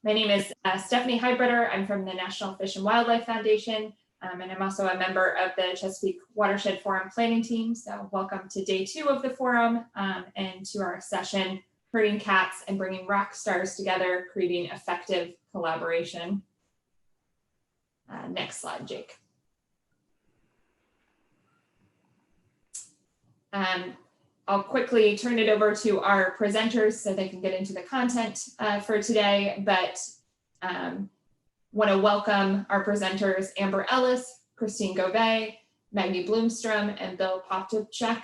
My name is Stephanie Heibretter. I'm from the National Fish and Wildlife Foundation, and I'm also a member of the Chesapeake Watershed Forum planning team. So welcome to day 2 of the forum and to our session, Herding Cats and Bringing Rockstars Together, Creating Effective Collaboration. Next slide, Jake. I'll quickly turn it over to our presenters so they can get into the content for today, but want to welcome our presenters, Amber Ellis, Christine Gouvet, Maggie Bloomstrom, and Bill Popchuk,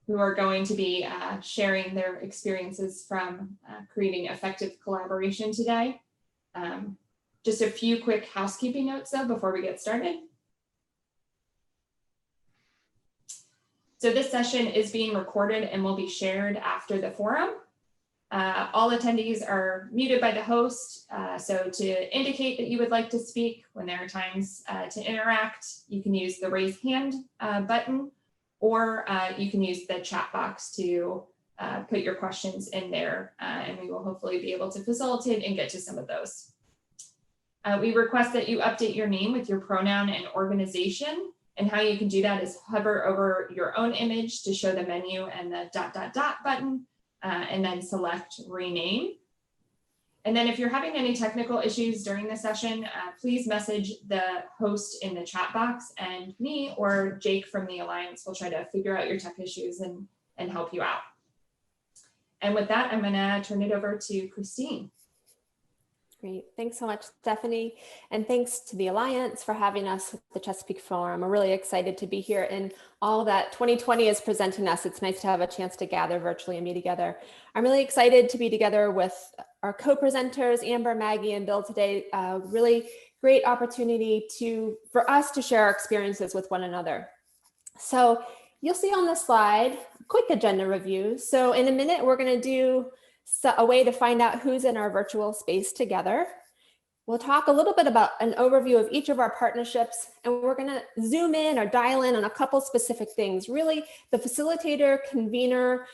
who are going to be sharing their experiences from creating effective collaboration today. Just a few quick housekeeping notes though before we get started. So this session is being recorded and will be shared after the forum. All attendees are muted by the host. So to indicate that you would like to speak when there are times to interact, you can use the raise hand button, or you can use the chat box to put your questions in there, and we will hopefully be able to facilitate and get to some of those. We request that you update your name with your pronoun and organization. And how you can do that is hover over your own image to show the menu and the ... button, and then select rename. And then if you're having any technical issues during the session, please message the host in the chat box, and me or Jake from the Alliance will try to figure out your tech issues and help you out. And with that, I'm gonna turn it over to Christine. Great. Thanks so much, Stephanie. And thanks to the Alliance for having us at the Chesapeake Forum. We're really excited to be here and all that 2020 is presenting us. It's nice to have a chance to gather virtually and be together. I'm really excited to be together with our co-presenters, Amber, Maggie, and Bill today. Really great opportunity for us to share our experiences with one another. So you'll see on the slide, a quick agenda review. So in a minute, we're going to do a way to find out who's in our virtual space together. We'll talk a little bit about an overview of each of our partnerships, and we're going to zoom in or dial in on a couple specific things, really the facilitator convener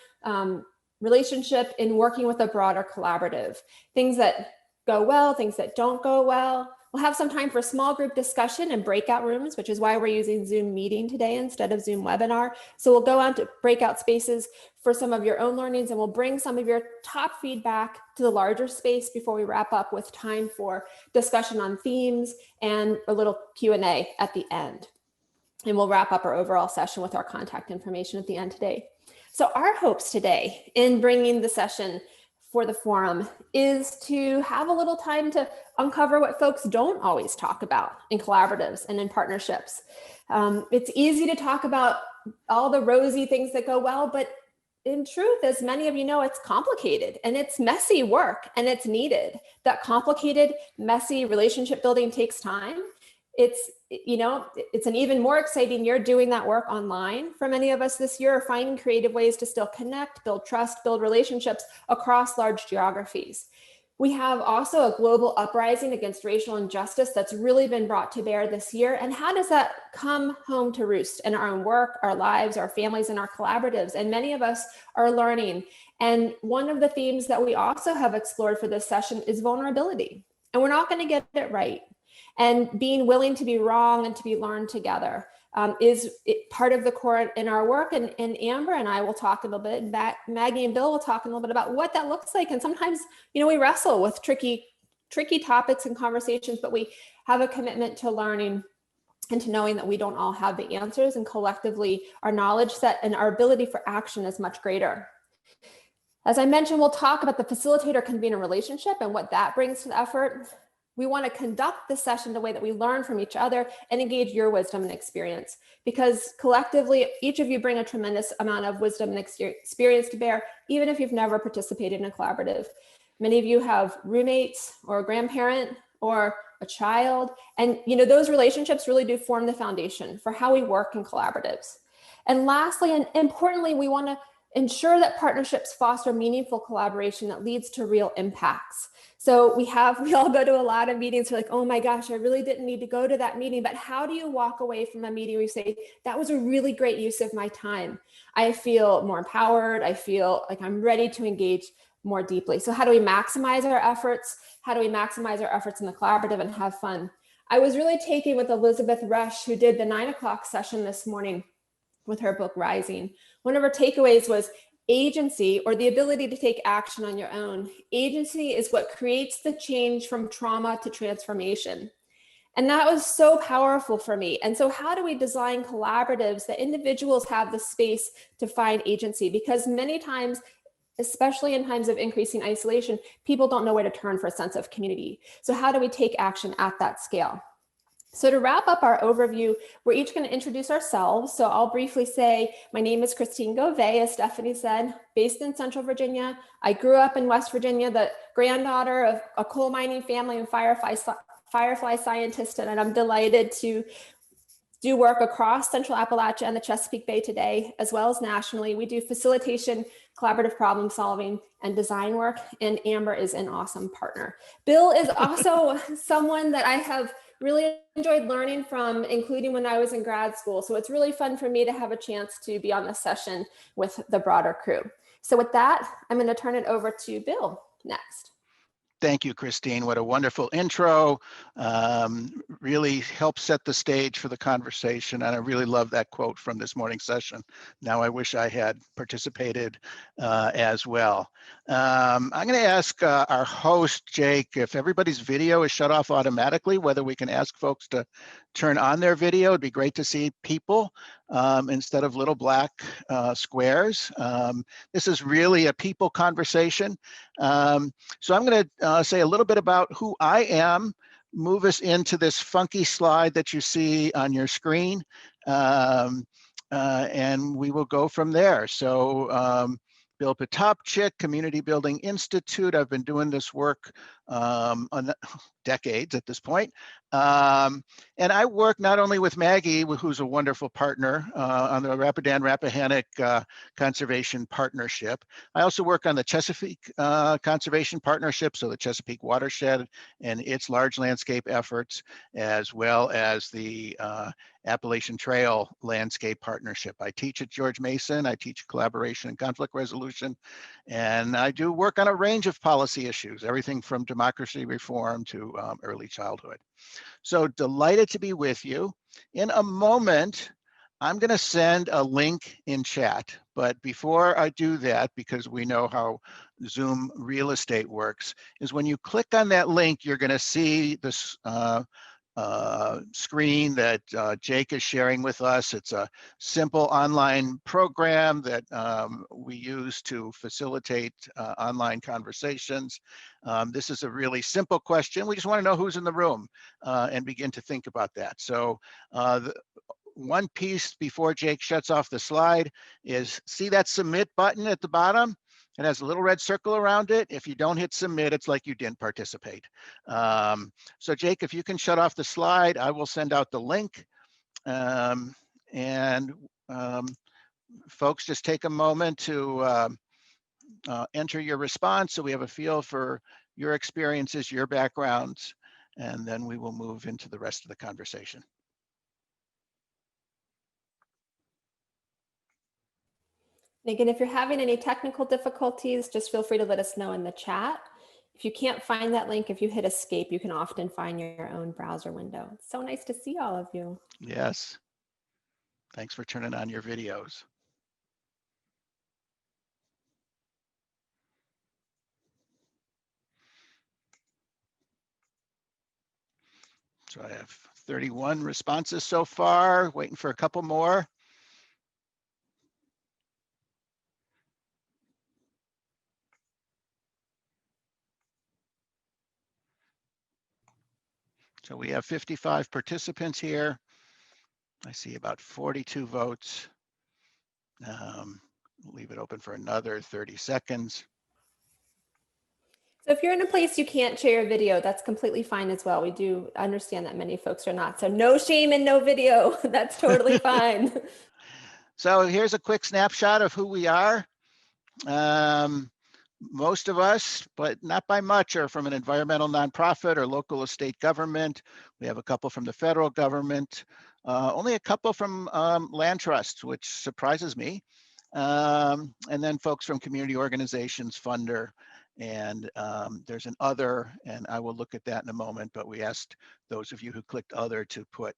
relationship in working with a broader collaborative, things that go well, things that don't go well. We'll have some time for small group discussion and breakout rooms, which is why we're using Zoom meeting today instead of Zoom webinar. So we'll go on to breakout spaces for some of your own learnings, and we'll bring some of your top feedback to the larger space before we wrap up with time for discussion on themes and a little Q&A at the end. And we'll wrap up our overall session with our contact information at the end today. So our hopes today in bringing the session for the forum is to have a little time to uncover what folks don't always talk about in collaboratives and in partnerships. It's easy to talk about all the rosy things that go well, but in truth, as many of you know, it's complicated and it's messy work and it's needed. That complicated, messy relationship building takes time. It's an even more exciting year doing that work online for many of us this year, finding creative ways to still connect, build trust, build relationships across large geographies. We have also a global uprising against racial injustice that's really been brought to bear this year. And how does that come home to roost in our own work, our lives, our families, and our collaboratives? And many of us are learning. And one of the themes that we also have explored for this session is vulnerability. And we're not going to get it right. And being willing to be wrong and to be learned together is part of the core in our work. And Amber and I will talk a little bit, Maggie and Bill will talk a little bit about what that looks like. And sometimes, we wrestle with tricky topics and conversations, but we have a commitment to learning and to knowing that we don't all have the answers, and collectively our knowledge set and our ability for action is much greater. As I mentioned, we'll talk about the facilitator-convener relationship and what that brings to the effort. We want to conduct this session the way that we learn from each other and engage your wisdom and experience, because collectively, each of you bring a tremendous amount of wisdom and experience to bear, even if you've never participated in a collaborative. Many of you have roommates or a grandparent or a child, and those relationships really do form the foundation for how we work in collaboratives. And lastly, and importantly, we want to ensure that partnerships foster meaningful collaboration that leads to real impacts. So we all go to a lot of meetings. We're like, oh my gosh, I really didn't need to go to that meeting. But how do you walk away from a meeting where you say, that was a really great use of my time? I feel more empowered. I feel like I'm ready to engage more deeply. So how do we maximize our efforts? How do we maximize our efforts in the collaborative and have fun? I was really taken with Elizabeth Rush, who did the 9 o'clock session this morning with her book Rising. One of her takeaways was agency, or the ability to take action on your own. Agency is what creates the change from trauma to transformation. And that was so powerful for me. And so how do we design collaboratives that individuals have the space to find agency? Because many times, especially in times of increasing isolation, people don't know where to turn for a sense of community. So how do we take action at that scale? So to wrap up our overview, we're each going to introduce ourselves. So I'll briefly say, my name is Christine Govey, as Stephanie said, based in Central Virginia. I grew up in West Virginia, the granddaughter of a coal mining family and firefly scientist, and I'm delighted to do work across Central Appalachia and the Chesapeake Bay today, as well as nationally. We do facilitation, collaborative problem solving, and design work, and Amber is an awesome partner. Bill is also someone that I have really enjoyed learning from, including when I was in grad school. So it's really fun for me to have a chance to be on this session with the broader crew. So with that, I'm going to turn it over to Bill next. Thank you, Christine. What a wonderful intro. Really helps set the stage for the conversation. And I really love that quote from this morning's session. Now I wish I had participated as well. I'm going to ask our host, Jake, if everybody's video is shut off automatically, whether we can ask folks to turn on their video. It'd be great to see people instead of little black squares. This is really a people conversation. So I'm going to say a little bit about who I am, move us into this funky slide that you see on your screen, and we will go from there. So Bill Potopchik, Community Building Institute. I've been doing this work on decades at this point. And I work not only with Maggie, who's a wonderful partner on the Rappahannock-Rapidan Conservation Partnership. I also work on the Chesapeake Conservation Partnership, so the Chesapeake Watershed and its large landscape efforts, as well as the Appalachian Trail Landscape Partnership. I teach at George Mason. I teach collaboration and conflict resolution, and I do work on a range of policy issues, everything from democracy reform to early childhood. So delighted to be with you. In a moment, I'm going to send a link in chat, but before I do that, because we know how Zoom real estate works, is when you click on that link, you're going to see this screen that Jake is sharing with us. It's a simple online program that we use to facilitate online conversations. This is a really simple question. We just want to know who's in the room and begin to think about that. So one piece before Jake shuts off the slide is, see that submit button at the bottom? It has a little red circle around it. If you don't hit submit, it's like you didn't participate. So Jake, if you can shut off the slide, I will send out the link. Folks, just take a moment to enter your response so we have a feel for your experiences, your backgrounds, and then we will move into the rest of the conversation. Again, if you're having any technical difficulties, just feel free to let us know in the chat. If you can't find that link, if you hit escape, you can often find your own browser window. It's so nice to see all of you. Yes. Thanks for turning on your videos. So I have 31 responses so far, waiting for a couple more. So we have 55 participants here. I see about 42 votes. Leave it open for another 30 seconds. So if you're in a place you can't share your video, that's completely fine as well. We do understand that many folks are not. So no shame and no video. That's totally fine. So here's a quick snapshot of who we are. Most of us, but not by much, are from an environmental nonprofit or local or state government. We have a couple from the federal government, only a couple from land trusts, which surprises me. And then folks from community organizations, funder, And there's an other, and I will look at that in a moment, but we asked those of you who clicked other to put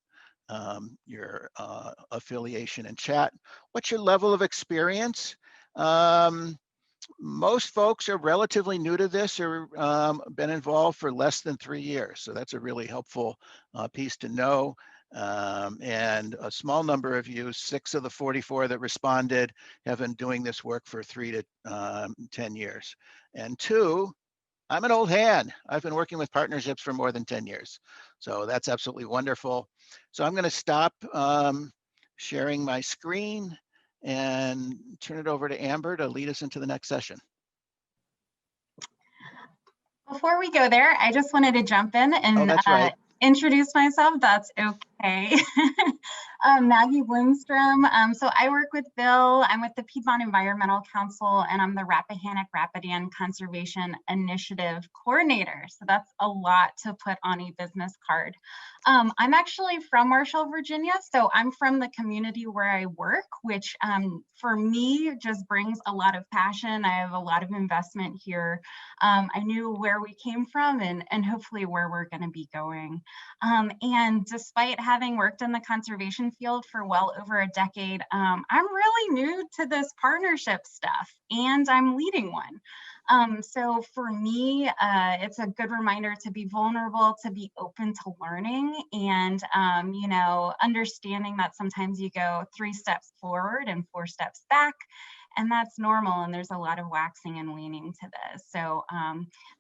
your affiliation in chat. What's your level of experience? Most folks are relatively new to this or been involved for less than 3 years. So that's a really helpful piece to know. And a small number of you, 6 of the 44 that responded, have been doing this work for 3 to 10 years. And 2, I'm an old hand. I've been working with partnerships for more than 10 years. So that's absolutely wonderful. So I'm going to stop sharing my screen and turn it over to Amber to lead us into the next session. Before we go there, I just wanted to jump in and that's right. introduce myself. That's okay. Maggie Bloomstrom. So I work with Bill. I'm with the Piedmont Environmental Council, and I'm the Rappahannock-Rapidan Conservation Initiative Coordinator. So that's a lot to put on a business card. I'm actually from Marshall, Virginia. So I'm from the community where I work, which for me just brings a lot of passion. I have a lot of investment here. I knew where we came from and hopefully where we're going to be going. And despite having worked in the conservation field for well over a decade, I'm really new to this partnership stuff, and I'm leading one. So for me, it's a good reminder to be vulnerable, to be open to learning, and you know, understanding that sometimes you go 3 steps forward and 4 steps back. And that's normal, and there's a lot of waxing and waning to this. So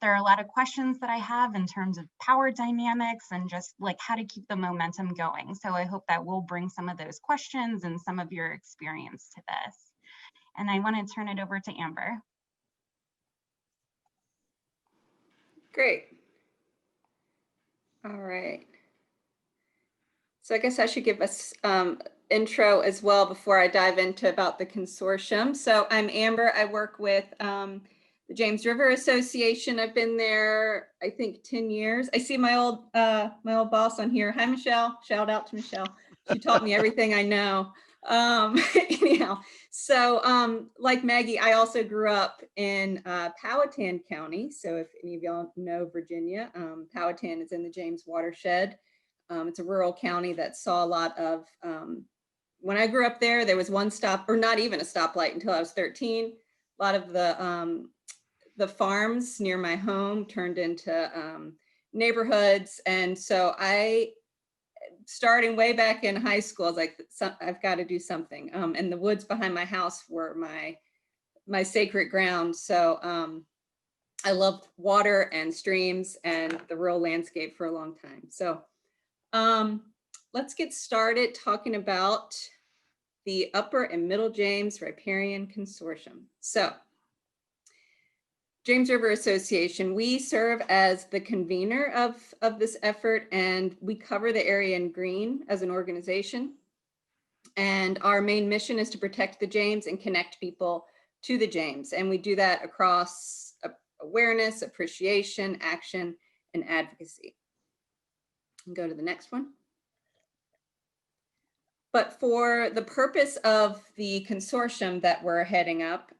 there are a lot of questions that I have in terms of power dynamics and just like how to keep the momentum going. So I hope that will bring some of those questions and some of your experience to this. And I want to turn it over to Amber. Great. All right. So I guess I should give us intro as well before I dive into about the consortium. So I'm Amber. I work with the James River Association. I've been there, I think, 10 years. I see my old boss on here. Hi, Michelle. Shout out to Michelle. She taught me everything I know. Anyhow, so like Maggie, I also grew up in Powhatan County. So if any of y'all know Virginia, Powhatan is in the James watershed. It's a rural county that saw a lot of, when I grew up there, there was one stop, or not even a stoplight until I was 13. A lot of the farms near my home turned into neighborhoods. And so I, starting way back in high school, I was like, I've got to do something. And the woods behind my house were my sacred ground. So I loved water and streams and the rural landscape for a long time. So let's get started talking about the Upper and Middle James Riparian Consortium. So James River Association, we serve as the convener of this effort, and we cover the area in green as an organization. And our main mission is to protect the James and connect people to the James. And we do that across awareness, appreciation, action, and advocacy. Go to the next one. But for the purpose of the consortium that we're heading up,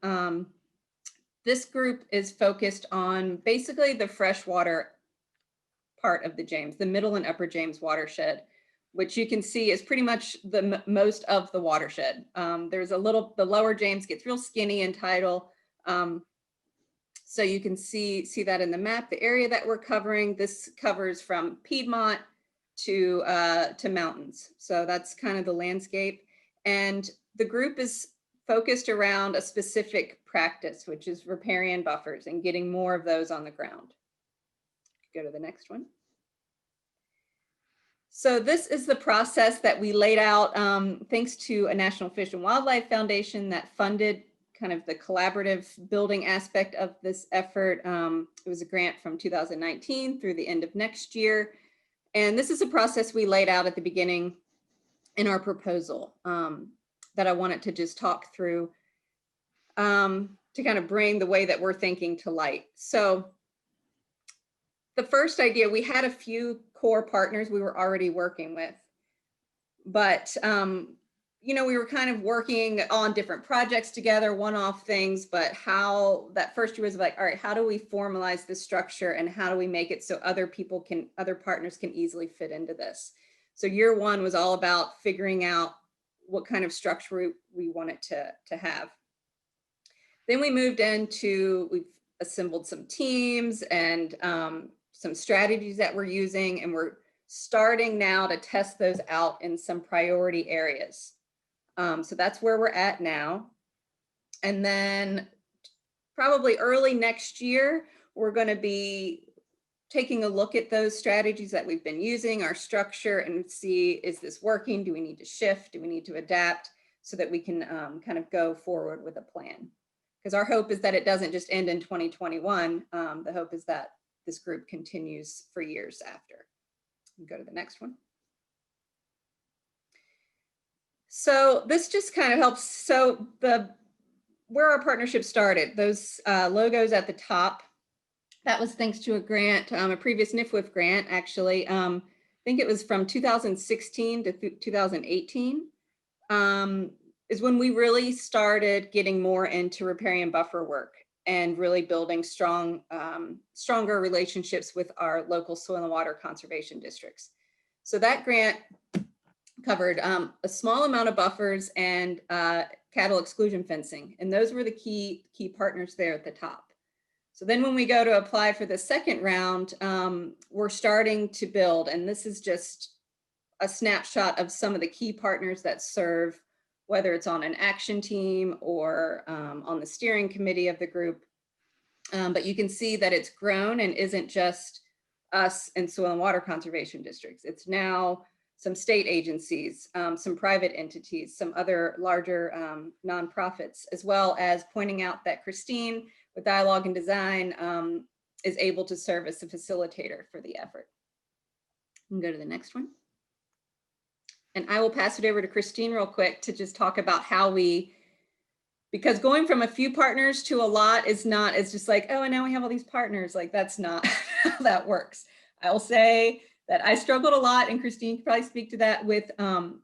this group is focused on basically the freshwater part of the James, the Middle and Upper James watershed, which you can see is pretty much the most of the watershed. There's a little, the Lower James gets real skinny in tidal. So you can see that in the map, the area that we're covering. This covers from Piedmont to mountains. So that's kind of the landscape. And the group is focused around a specific practice, which is riparian buffers and getting more of those on the ground. Go to the next one. So this is the process that we laid out thanks to a National Fish and Wildlife Foundation that funded kind of the collaborative building aspect of this effort. It was a grant from 2019 through the end of next year. And this is a process we laid out at the beginning in our proposal that I wanted to just talk through to kind of bring the way that we're thinking to light. So the first idea, we had a few core partners we were already working with, but we were kind of working on different projects together, one-off things, but how that first year was like, all right, how do we formalize this structure and how do we make it so other partners can easily fit into this? So year one was all about figuring out what kind of structure we wanted to have. Then we moved into, we've assembled some teams and some strategies that we're using, and we're starting now to test those out in some priority areas. So that's where we're at now. And then probably early next year, we're going to be taking a look at those strategies that we've been using, our structure, and see, is this working? Do we need to shift? Do we need to adapt so that we can kind of go forward with a plan? Because our hope is that it doesn't just end in 2021. The hope is that this group continues for years after. Go to the next one. So this just kind of helps. So where our partnership started, those logos at the top, that was thanks to a grant, a previous NIFWIF grant, actually. I think it was from 2016 to 2018, is when we really started getting more into riparian buffer work and really building stronger relationships with our local soil and water conservation districts. So that grant covered a small amount of buffers and cattle exclusion fencing. And those were the key partners there at the top. So then when we go to apply for the second round, we're starting to build, and this is just a snapshot of some of the key partners that serve, whether it's on an action team or on the steering committee of the group. But you can see that it's grown and isn't just us and soil and water conservation districts. It's now some state agencies, some private entities, some other larger nonprofits, as well as pointing out that Christine with Dialogue and Design is able to serve as a facilitator for the effort. You can go to the next one. And I will pass it over to Christine real quick to just talk about how because going from a few partners to a lot is not, it's just like, oh, and now we have all these partners. Like, that's not how that works. I will say that I struggled a lot, and Christine could probably speak to that with, and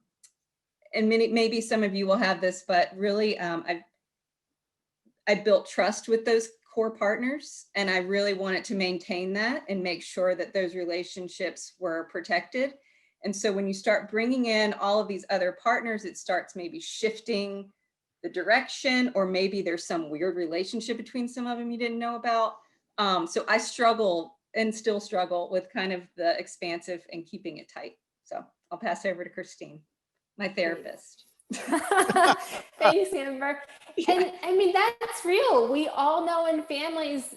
maybe some of you will have this, but really I built trust with those core partners, and I really wanted to maintain that and make sure that those relationships were protected. And so when you start bringing in all of these other partners, it starts maybe shifting the direction, or maybe there's some weird relationship between some of them you didn't know about. So I struggle and still struggle with kind of the expansive and keeping it tight. So I'll pass over to Christine, my therapist. Thanks, Amber. Yeah. And I mean, that's real. We all know in families,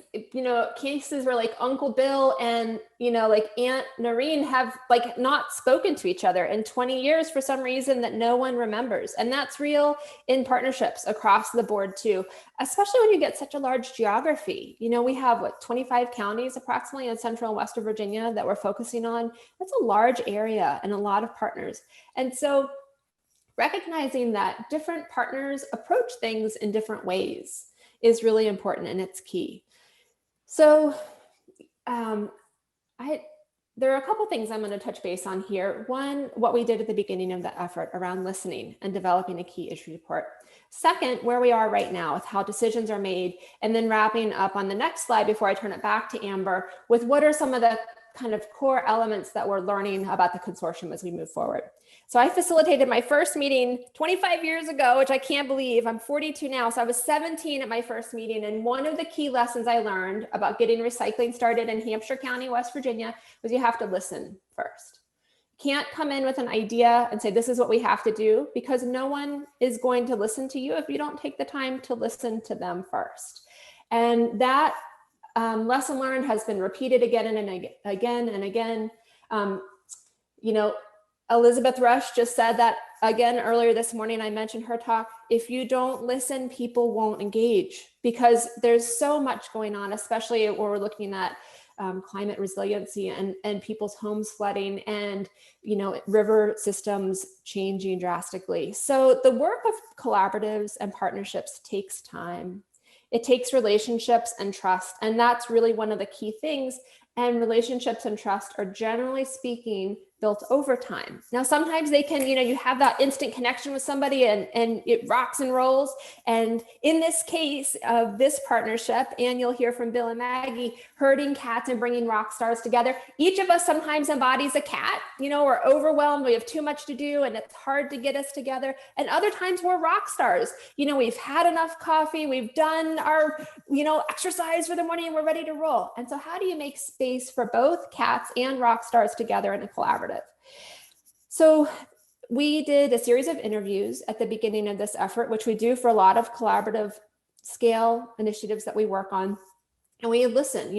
cases where like Uncle Bill and, like Aunt Noreen have like not spoken to each other in 20 years for some reason that no one remembers. And that's real in partnerships across the board too, especially when you get such a large geography. We have 25 counties approximately in Central and Western Virginia that we're focusing on. That's a large area and a lot of partners. And so recognizing that different partners approach things in different ways is really important, and it's key. So there are a couple things I'm going to touch base on here. One, what we did at the beginning of the effort around listening and developing a key issue report. Second, where we are right now with how decisions are made, and then wrapping up on the next slide before I turn it back to Amber with what are some of the kind of core elements that we're learning about the consortium as we move forward. So I facilitated my first meeting 25 years ago, which I can't believe. I'm 42 now. So I was 17 at my first meeting. And one of the key lessons I learned about getting recycling started in Hampshire County, West Virginia, was you have to listen first. You can't come in with an idea and say, this is what we have to do, because no one is going to listen to you if you don't take the time to listen to them first. And that lesson learned has been repeated again and again and again. Elizabeth Rush just said that again earlier this morning. I mentioned her talk. If you don't listen, people won't engage, because there's so much going on, especially when we're looking at climate resiliency and people's homes flooding and, river systems changing drastically. So the work of collaboratives and partnerships takes time. It takes relationships and trust. And that's really one of the key things. And relationships and trust are, generally speaking, built over time. Now, sometimes they can, you have that instant connection with somebody and it rocks and rolls. And in this case of this partnership, and you'll hear from Bill and Maggie, herding cats and bringing Rockstars together. Each of us sometimes embodies a cat, we're overwhelmed, we have too much to do and it's hard to get us together. And other times we're Rockstars. We've had enough coffee, we've done our, exercise for the morning and we're ready to roll. And so how do you make space for both cats and Rockstars together in a collaborative? So we did a series of interviews at the beginning of this effort, which we do for a lot of collaborative scale initiatives that we work on. And we listen,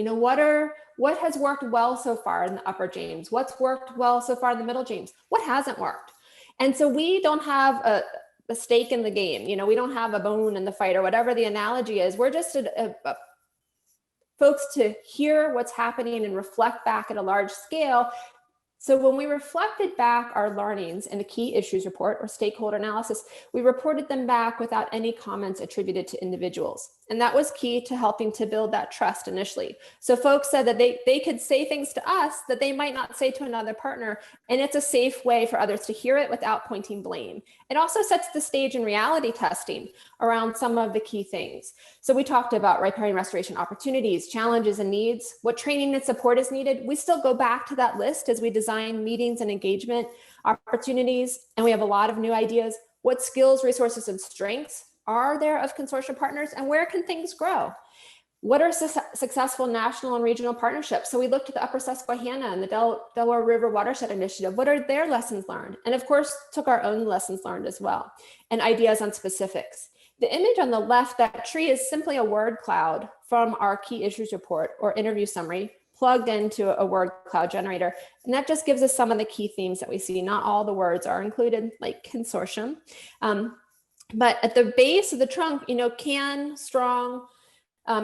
what has worked well so far in the Upper James? What's worked well so far in the Middle James? What hasn't worked? And so we don't have a stake in the game. We don't have a bone in the fight or whatever the analogy is. We're just folks to hear what's happening and reflect back at a large scale. So when we reflected back our learnings in the key issues report or stakeholder analysis, we reported them back without any comments attributed to individuals. And that was key to helping to build that trust initially. So folks said that they could say things to us that they might not say to another partner. And it's a safe way for others to hear it without pointing blame. It also sets the stage in reality testing around some of the key things. So we talked about riparian restoration opportunities, challenges and needs, what training and support is needed. We still go back to that list as we design meetings and engagement opportunities. And we have a lot of new ideas. What skills, resources, and strengths are there of consortium partners, and where can things grow? What are successful national and regional partnerships? So we looked at the Upper Susquehanna and the Delaware River Watershed Initiative. What are their lessons learned? And of course, took our own lessons learned as well, and ideas on specifics. The image on the left, that tree, is simply a word cloud from our key issues report or interview summary plugged into a word cloud generator. And that just gives us some of the key themes that we see. Not all the words are included, like consortium. But at the base of the trunk, can, strong,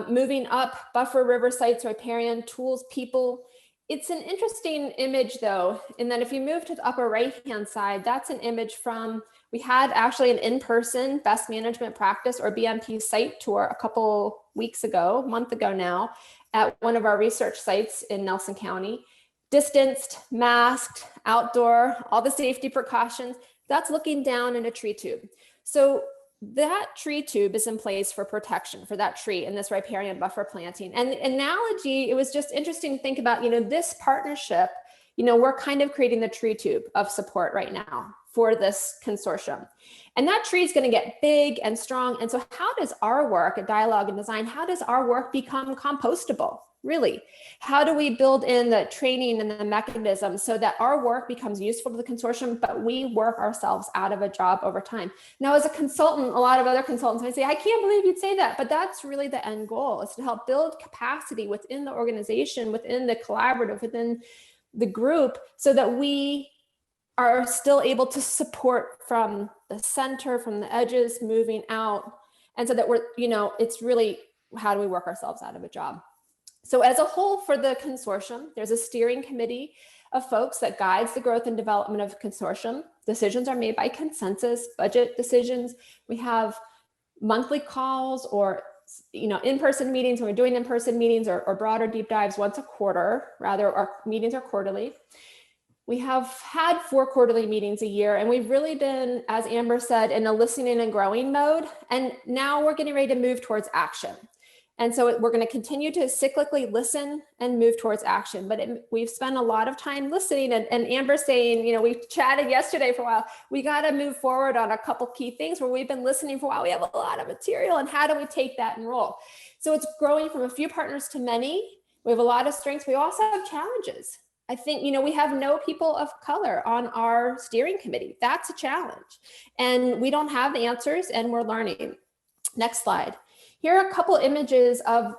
moving up, buffer, river sites, riparian, tools, people. It's an interesting image though, in that if you move to the upper right-hand side, that's an image from, we had actually an in-person best management practice or BMP site tour a couple weeks ago, month ago now, at one of our research sites in Nelson County. Distanced, masked, outdoor, all the safety precautions. That's looking down in a tree tube. So that tree tube is in place for protection for that tree in this riparian buffer planting. And the analogy, it was just interesting to think about, this partnership, we're kind of creating the tree tube of support right now for this consortium. And that tree is going to get big and strong. And so how does our work at Dialogue and Design, how does our work become compostable? Really, how do we build in the training and the mechanism so that our work becomes useful to the consortium, but we work ourselves out of a job over time? Now, as a consultant, a lot of other consultants might say, I can't believe you'd say that, but that's really the end goal, is to help build capacity within the organization, within the collaborative, within the group, so that we are still able to support from the center, from the edges, moving out. And so that we're, it's really, how do we work ourselves out of a job? So as a whole for the consortium, there's a steering committee of folks that guides the growth and development of the consortium. Decisions are made by consensus, budget decisions. We have monthly calls or in-person meetings when we're doing in-person meetings or broader deep dives once a quarter, rather our meetings are quarterly. We have had 4 quarterly meetings a year, and we've really been, as Amber said, in a listening and growing mode. And now we're getting ready to move towards action. And so we're going to continue to cyclically listen and move towards action. But we've spent a lot of time listening, and Amber saying, we chatted yesterday for a while. We got to move forward on a couple key things where we've been listening for a while. We have a lot of material, and how do we take that and roll? So it's growing from a few partners to many. We have a lot of strengths. We also have challenges. I think, we have no people of color on our steering committee. That's a challenge. And we don't have the answers, and we're learning. Next slide. Here are a couple images of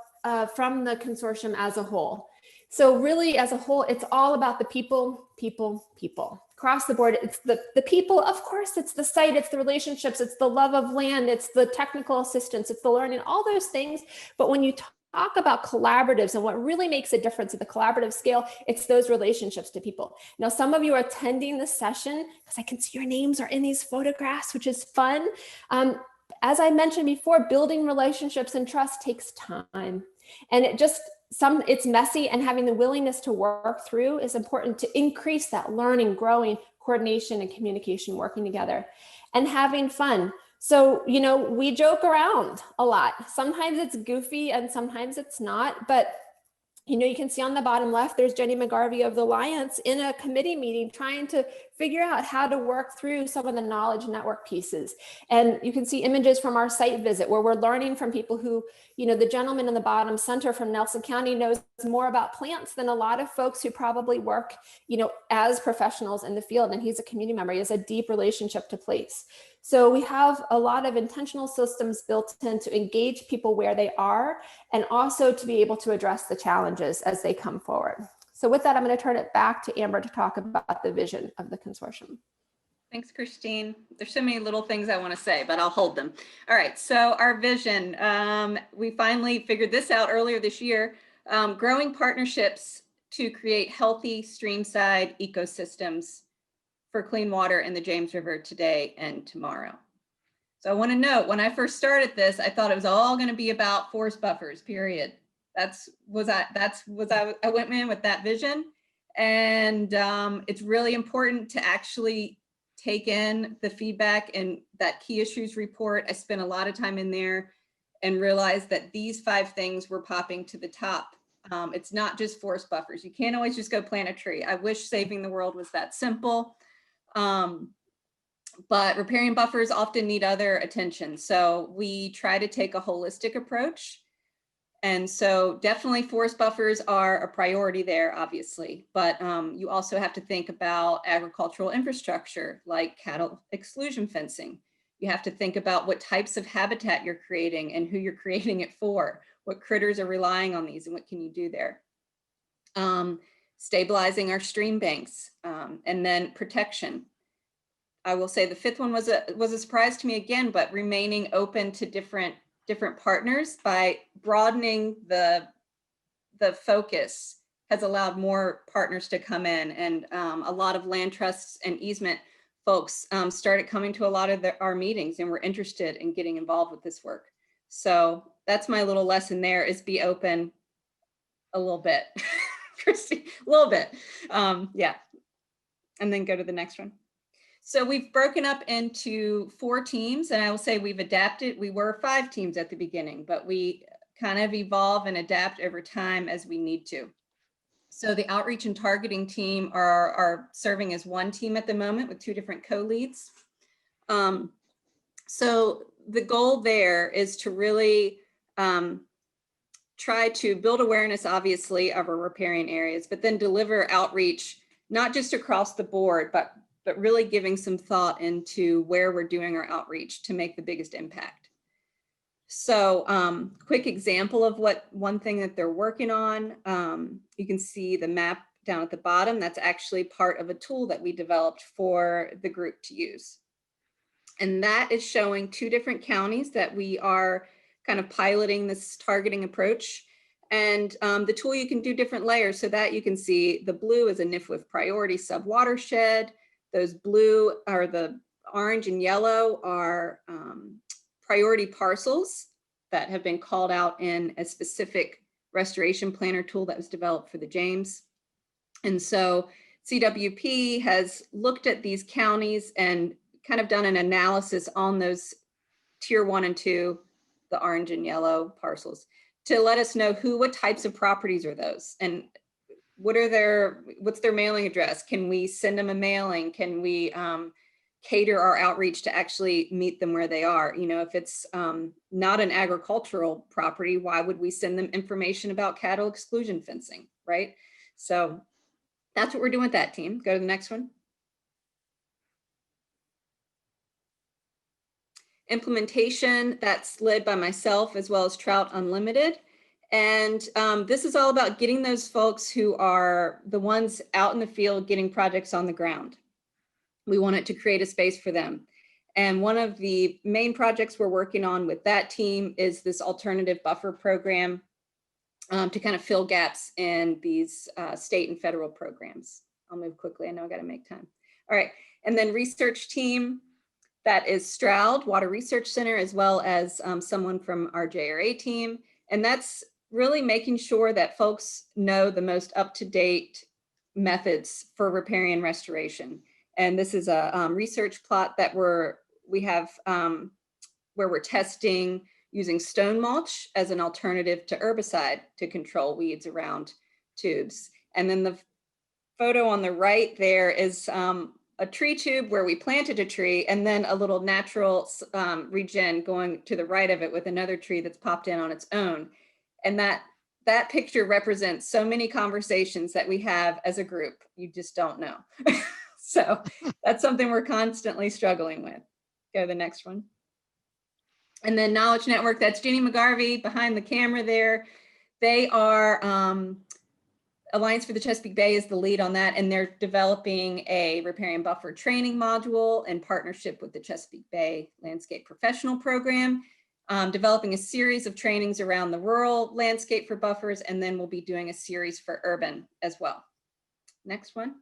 from the consortium as a whole. So really, as a whole, it's all about the people. Across the board, it's the people. Of course, it's the site, it's the relationships, it's the love of land, it's the technical assistance, it's the learning, all those things. But when you talk about collaboratives and what really makes a difference at the collaborative scale, it's those relationships to people. Now, some of you are attending this session because I can see your names are in these photographs, which is fun. As I mentioned before, building relationships and trust takes time. And it just it's messy, and having the willingness to work through is important to increase that learning, growing, coordination, and communication, working together, and having fun. So, you know, we joke around a lot. Sometimes it's goofy and sometimes it's not, but you know, you can see on the bottom left, there's Jenny McGarvey of the Alliance in a committee meeting trying to figure out how to work through some of the knowledge network pieces. And you can see images from our site visit where we're learning from people who, you know, the gentleman in the bottom center from Nelson County knows more about plants than a lot of folks who probably work, you know, as professionals in the field. And he's a community member. He has a deep relationship to place. So we have a lot of intentional systems built in to engage people where they are, and also to be able to address the challenges as they come forward. So with that, I'm going to turn it back to Amber to talk about the vision of the consortium. Thanks, Christine. There's so many little things I want to say, but I'll hold them. All right, so our vision, we finally figured this out earlier this year, growing partnerships to create healthy streamside ecosystems for clean water in the James River today and tomorrow. So I want to note, when I first started this, I thought it was all going to be about forest buffers, period. I went in with that vision. And it's really important to actually take in the feedback and that key issues report. I spent a lot of time in there and realized that these 5 things were popping to the top. It's not just forest buffers. You can't always just go plant a tree. I wish saving the world was that simple. But riparian buffers often need other attention. So we try to take a holistic approach. And so definitely forest buffers are a priority there, obviously, but you also have to think about agricultural infrastructure like cattle exclusion fencing. You have to think about what types of habitat you're creating and who you're creating it for, what critters are relying on these and what can you do there. Stabilizing our stream banks, and then protection. I will say the 5th one was a surprise to me again, but remaining open to different partners by broadening the focus has allowed more partners to come in, and a lot of land trusts and easement folks started coming to a lot of our meetings and were interested in getting involved with this work. So that's my little lesson there, is be open a little bit. Christy, a little bit. Yeah. And then go to the next one. So we've broken up into 4 teams, and I will say we've adapted. We were 5 teams at the beginning, but we kind of evolve and adapt over time as we need to. So the outreach and targeting team are serving as 1 team at the moment with 2 different co-leads. So the goal there is to really try to build awareness, obviously, of our riparian areas, but then deliver outreach, not just across the board, but really giving some thought into where we're doing our outreach to make the biggest impact. So quick example of one thing that they're working on. You can see the map down at the bottom. That's actually part of a tool that we developed for the group to use. And that is showing 2 different counties that we are kind of piloting this targeting approach. And the tool, you can do different layers so that you can see the blue is a NIFWF priority sub-watershed. Those blue are the orange and yellow are priority parcels that have been called out in a specific restoration planner tool that was developed for the James. And so CWP has looked at these counties and kind of done an analysis on those tier 1 and 2, the orange and yellow parcels, to let us know what types of properties are those, and what's their mailing address? Can we send them a mailing? Can we cater our outreach to actually meet them where they are? You know, if it's not an agricultural property, why would we send them information about cattle exclusion fencing, right? So that's what we're doing with that team. Go to the next one. Implementation, that's led by myself as well as Trout Unlimited. And this is all about getting those folks who are the ones out in the field getting projects on the ground. We want it to create a space for them. And one of the main projects we're working on with that team is this alternative buffer program to kind of fill gaps in these state and federal programs. I'll move quickly. I know I got to make time. All right. And then research team, that is Stroud Water Research Center, as well as someone from our JRA team. And that's really making sure that folks know the most up-to-date methods for riparian restoration. And this is a research plot that we have where we're testing using stone mulch as an alternative to herbicide to control weeds around tubes. And then the photo on the right there is a tree tube where we planted a tree, and then a little natural regen going to the right of it with another tree that's popped in on its own. And that picture represents so many conversations that we have as a group. You just don't know. So that's something we're constantly struggling with. Go to the next one. And then Knowledge Network, that's Jeannie McGarvey behind the camera there. They are, Alliance for the Chesapeake Bay is the lead on that, and they're developing a riparian buffer training module in partnership with the Chesapeake Bay Landscape Professional Program, developing a series of trainings around the rural landscape for buffers, and then we'll be doing a series for urban as well. Next one.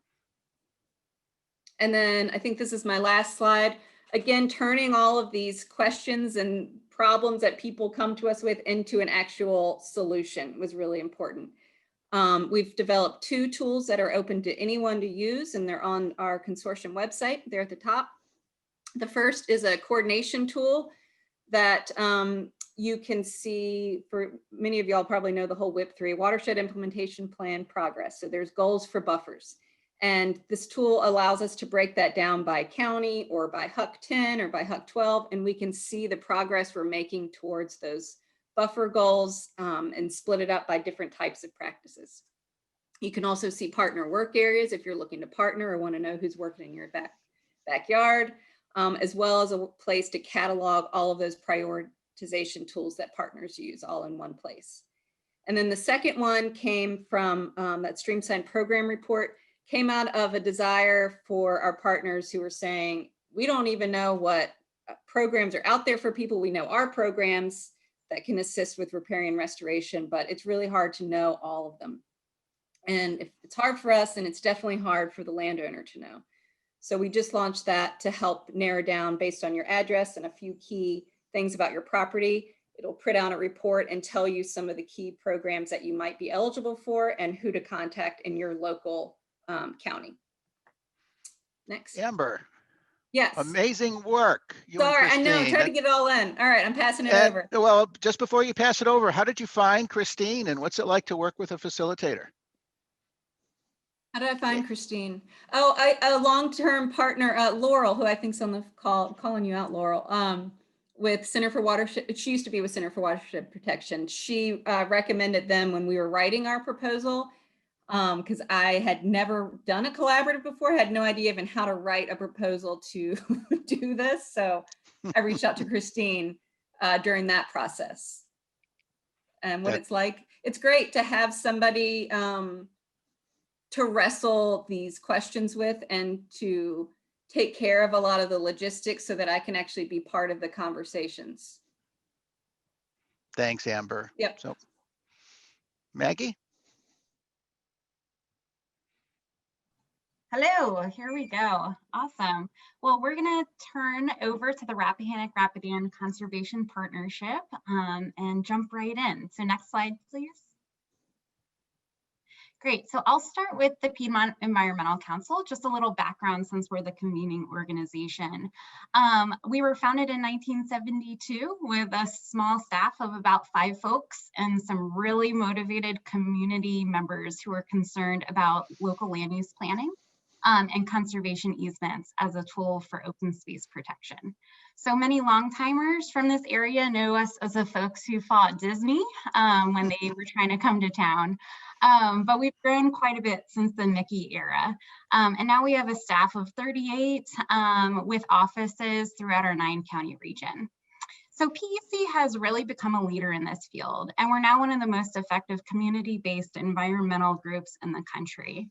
And then I think this is my last slide. Again, turning all of these questions and problems that people come to us with into an actual solution was really important. We've developed 2 tools that are open to anyone to use, and they're on our consortium website. They're at the top. The first is a coordination tool that you can see. For many of y'all probably know the whole WIP3, Watershed Implementation Plan Progress. So there's goals for buffers. And this tool allows us to break that down by county or by HUC 10 or by HUC 12, and we can see the progress we're making towards those buffer goals and split it up by different types of practices. You can also see partner work areas if you're looking to partner or want to know who's working in your backyard, as well as a place to catalog all of those prioritization tools that partners use all in one place. And then the second one came from that Streamsign program report, came out of a desire for our partners who were saying, we don't even know what programs are out there for people. We know our programs that can assist with riparian restoration, but it's really hard to know all of them. And if it's hard for us, and it's definitely hard for the landowner to know. So we just launched that to help narrow down based on your address and a few key things about your property. It'll print out a report and tell you some of the key programs that you might be eligible for and who to contact in your local county. Next. Amber. Yes. Amazing work. Sorry, I know, I'm trying to get it all in. All right, I'm passing it over. Well, just before you pass it over, how did you find Christine, and what's it like to work with a facilitator? How did I find Christine? Oh, a long-term partner, Laurel, who I think's on the call, I'm calling you out, Laurel, with Center for Watershed. She used to be with Center for Watershed Protection. She recommended them when we were writing our proposal, because I had never done a collaborative before, had no idea even how to write a proposal to do this. So I reached out to Christine during that process. And what it's like, it's great to have somebody to wrestle these questions with and to take care of a lot of the logistics so that I can actually be part of the conversations. Thanks, Amber. Yep. So, Maggie? Hello, here we go. Awesome. Well, we're going to turn over to the Rappahannock-Rapidan Conservation Partnership and jump right in. So next slide, please. Great. So I'll start with the Piedmont Environmental Council, just a little background since we're the convening organization. We were founded in 1972 with a small staff of about 5 folks and some really motivated community members who are concerned about local land use planning and conservation easements as a tool for open space protection. So many long-timers from this area know us as the folks who fought Disney when they were trying to come to town. But we've grown quite a bit since the Mickey era. And now we have a staff of 38 with offices throughout our 9-county region. So PEC has really become a leader in this field, and we're now one of the most effective community-based environmental groups in the country.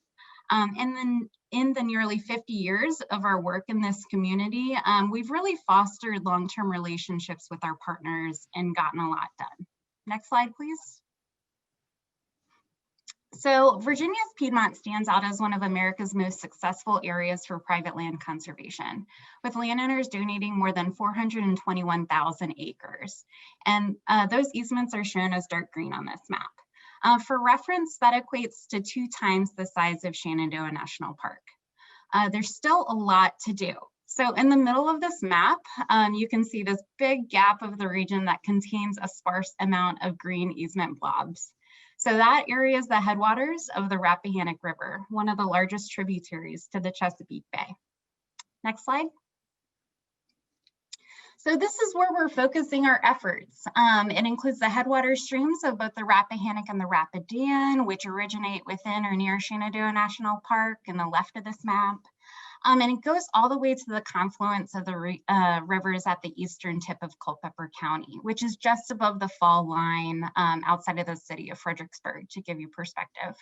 And then in the nearly 50 years of our work in this community, we've really fostered long-term relationships with our partners and gotten a lot done. Next slide, please. So Virginia's Piedmont stands out as one of America's most successful areas for private land conservation, with landowners donating more than 421,000 acres. And those easements are shown as dark green on this map. For reference, that equates to 2 times the size of Shenandoah National Park. There's still a lot to do. So in the middle of this map, you can see this big gap of the region that contains a sparse amount of green easement blobs. So that area is the headwaters of the Rappahannock River, one of the largest tributaries to the Chesapeake Bay. Next slide. So this is where we're focusing our efforts. It includes the headwater streams of both the Rappahannock and the Rapidan, which originate within or near Shenandoah National Park in the left of this map. And it goes all the way to the confluence of the rivers at the eastern tip of Culpeper County, which is just above the fall line outside of the city of Fredericksburg, to give you perspective.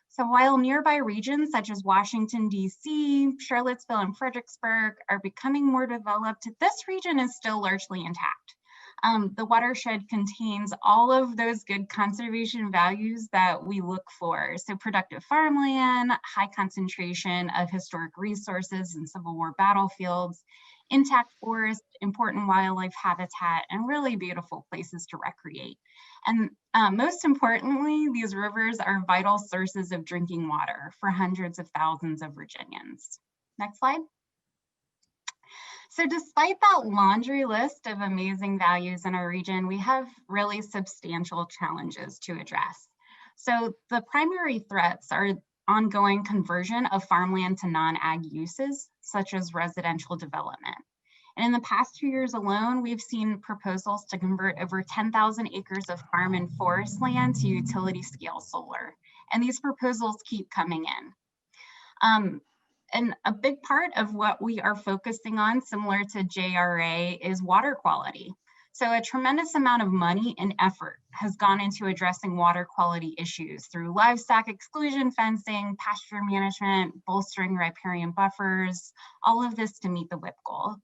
So while nearby regions such as Washington, D.C., Charlottesville, and Fredericksburg are becoming more developed, this region is still largely intact. The watershed contains all of those good conservation values that we look for. So productive farmland, high concentration of historic resources and Civil War battlefields, intact forest, important wildlife habitat, and really beautiful places to recreate. And most importantly, these rivers are vital sources of drinking water for hundreds of thousands of Virginians. Next slide. So despite that laundry list of amazing values in our region, we have really substantial challenges to address. So the primary threats are ongoing conversion of farmland to non-ag uses, such as residential development. And in the past 2 years alone, we've seen proposals to convert over 10,000 acres of farm and forest land to utility scale solar. And these proposals keep coming in. And a big part of what we are focusing on, similar to JRA, is water quality. So a tremendous amount of money and effort has gone into addressing water quality issues through livestock exclusion fencing, pasture management, bolstering riparian buffers, all of this to meet the WIP goal.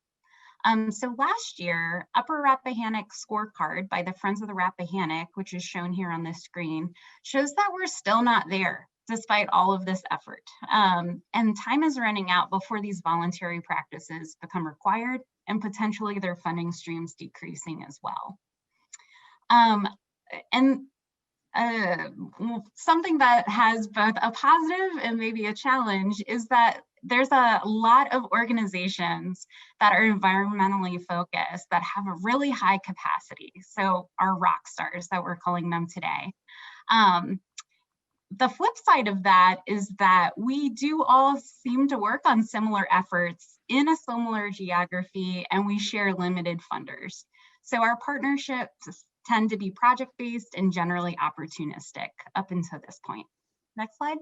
So last year, Upper Rappahannock Scorecard by the Friends of the Rappahannock, which is shown here on this screen, shows that we're still not there, despite all of this effort. And time is running out before these voluntary practices become required and potentially their funding streams decreasing as well. Something that has both a positive and maybe a challenge is that there's a lot of organizations that are environmentally focused that have a really high capacity. So our Rockstars that we're calling them today. The flip side of that is that we do all seem to work on similar efforts in a similar geography, and we share limited funders. So our partnerships tend to be project-based and generally opportunistic up until this point. Next slide.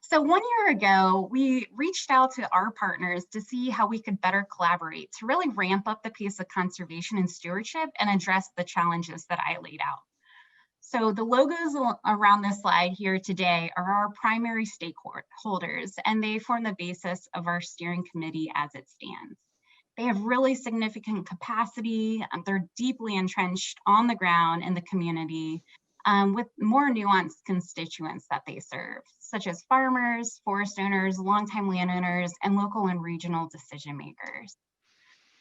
So 1 year ago, we reached out to our partners to see how we could better collaborate to really ramp up the pace of conservation and stewardship and address the challenges that I laid out. So the logos around this slide here today are our primary stakeholders, and they form the basis of our steering committee as it stands. They have really significant capacity, they're deeply entrenched on the ground in the community with more nuanced constituents that they serve, such as farmers, forest owners, longtime landowners, and local and regional decision makers.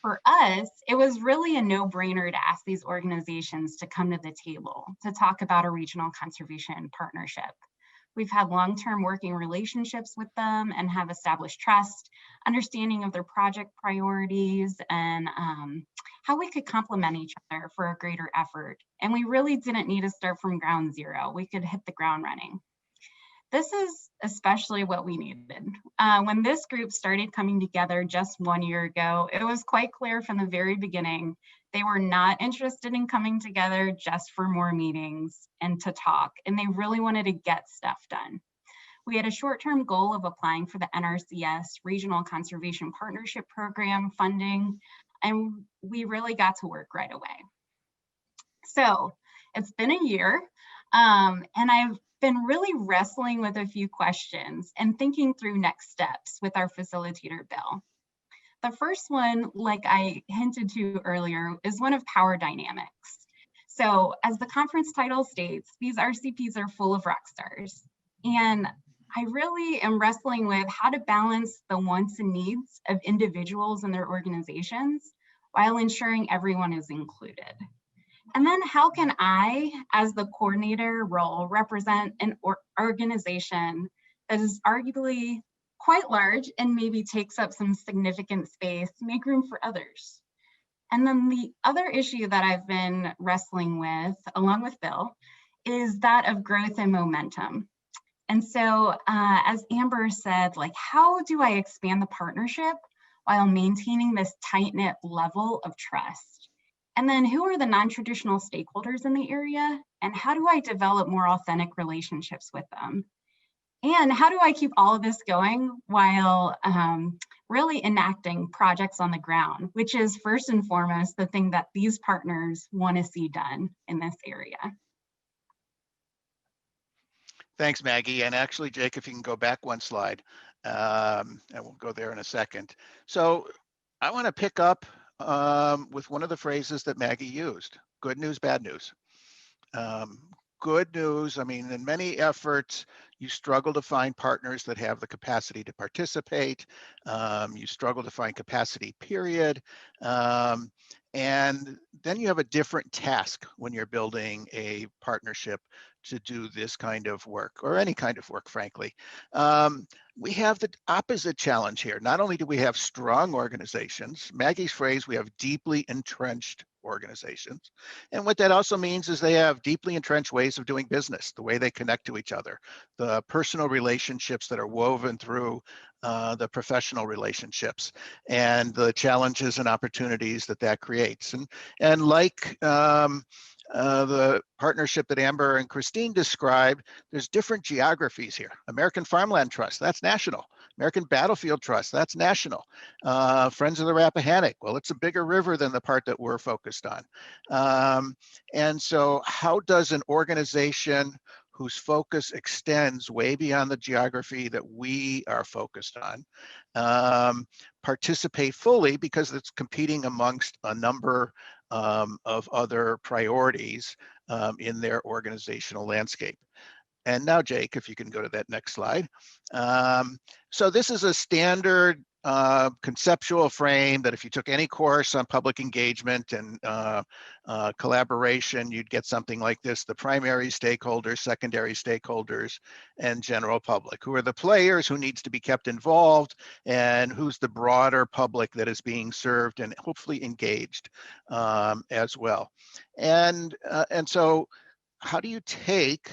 For us, it was really a no-brainer to ask these organizations to come to the table to talk about a regional conservation partnership. We've had long-term working relationships with them and have established trust, understanding of their project priorities, and how we could complement each other for a greater effort. And we really didn't need to start from ground zero. We could hit the ground running. This is especially what we needed. When this group started coming together just 1 year ago, it was quite clear from the very beginning, they were not interested in coming together just for more meetings and to talk, and they really wanted to get stuff done. We had a short-term goal of applying for the NRCS Regional Conservation Partnership Program funding, and we really got to work right away. So it's been a year, and I've been really wrestling with a few questions and thinking through next steps with our facilitator, Bill. The first one, like I hinted to earlier, is one of power dynamics. So as the conference title states, these RCPs are full of rock stars. And I really am wrestling with how to balance the wants and needs of individuals and their organizations while ensuring everyone is included. And then how can I, as the coordinator role, represent an organization that is arguably quite large and maybe takes up some significant space, make room for others? And then the other issue that I've been wrestling with, along with Bill, is that of growth and momentum. And so as Amber said, like, how do I expand the partnership while maintaining this tight-knit level of trust? And then who are the non-traditional stakeholders in the area? And how do I develop more authentic relationships with them? And how do I keep all of this going while really enacting projects on the ground, which is first and foremost the thing that these partners want to see done in this area? Thanks, Maggie. And actually, Jake, if you can go back one slide, and we'll go there in a second. So I want to pick up with one of the phrases that Maggie used: good news, bad news. Good news, I mean, in many efforts, you struggle to find partners that have the capacity to participate. You struggle to find capacity, period. And then you have a different task when you're building a partnership to do this kind of work, or any kind of work, frankly. We have the opposite challenge here. Not only do we have strong organizations, Maggie's phrase, we have deeply entrenched organizations. And what that also means is they have deeply entrenched ways of doing business, the way they connect to each other, the personal relationships that are woven through the professional relationships, and the challenges and opportunities that that creates. And like the partnership that Amber and Christine described, there's different geographies here. American Farmland Trust, that's national. American Battlefield Trust, that's national. Friends of the Rappahannock, well, it's a bigger river than the part that we're focused on. And so how does an organization whose focus extends way beyond the geography that we are focused on participate fully, because it's competing amongst a number of other priorities in their organizational landscape? And now, Jake, if you can go to that next slide. So this is a standard conceptual frame that if you took any course on public engagement and collaboration, you'd get something like this: the primary stakeholders, secondary stakeholders, and general public. Who are the players, who needs to be kept involved, and who's the broader public that is being served and hopefully engaged as well. And so how do you take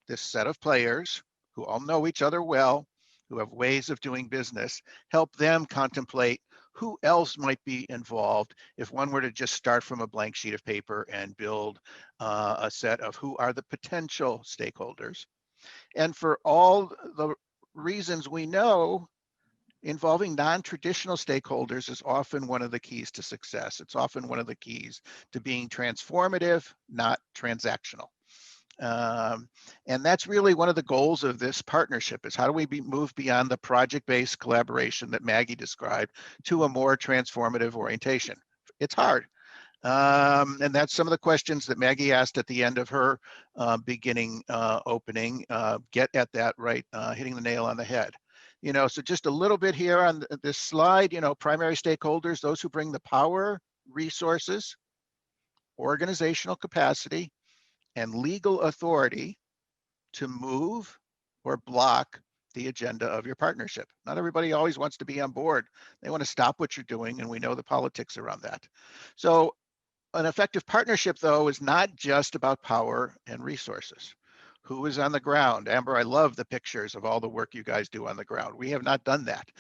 this set of players who all know each other well, who have ways of doing business, help them contemplate who else might be involved if one were to just start from a blank sheet of paper and build a set of who are the potential stakeholders? And for all the reasons we know, involving non-traditional stakeholders is often one of the keys to success. It's often one of the keys to being transformative, not transactional. And that's really one of the goals of this partnership, is how do we move beyond the project-based collaboration that Maggie described to a more transformative orientation? It's hard. And that's some of the questions that Maggie asked at the end of her beginning opening. Get at that right, hitting the nail on the head. You know, so just a little bit here on this slide, you know, primary stakeholders, those who bring the power, resources, organizational capacity, and legal authority to move or block the agenda of your partnership. Not everybody always wants to be on board. They want to stop what you're doing, and we know the politics around that. So an effective partnership, though, is not just about power and resources. Who is on the ground? Amber, I love the pictures of all the work you guys do on the ground. We have not done that,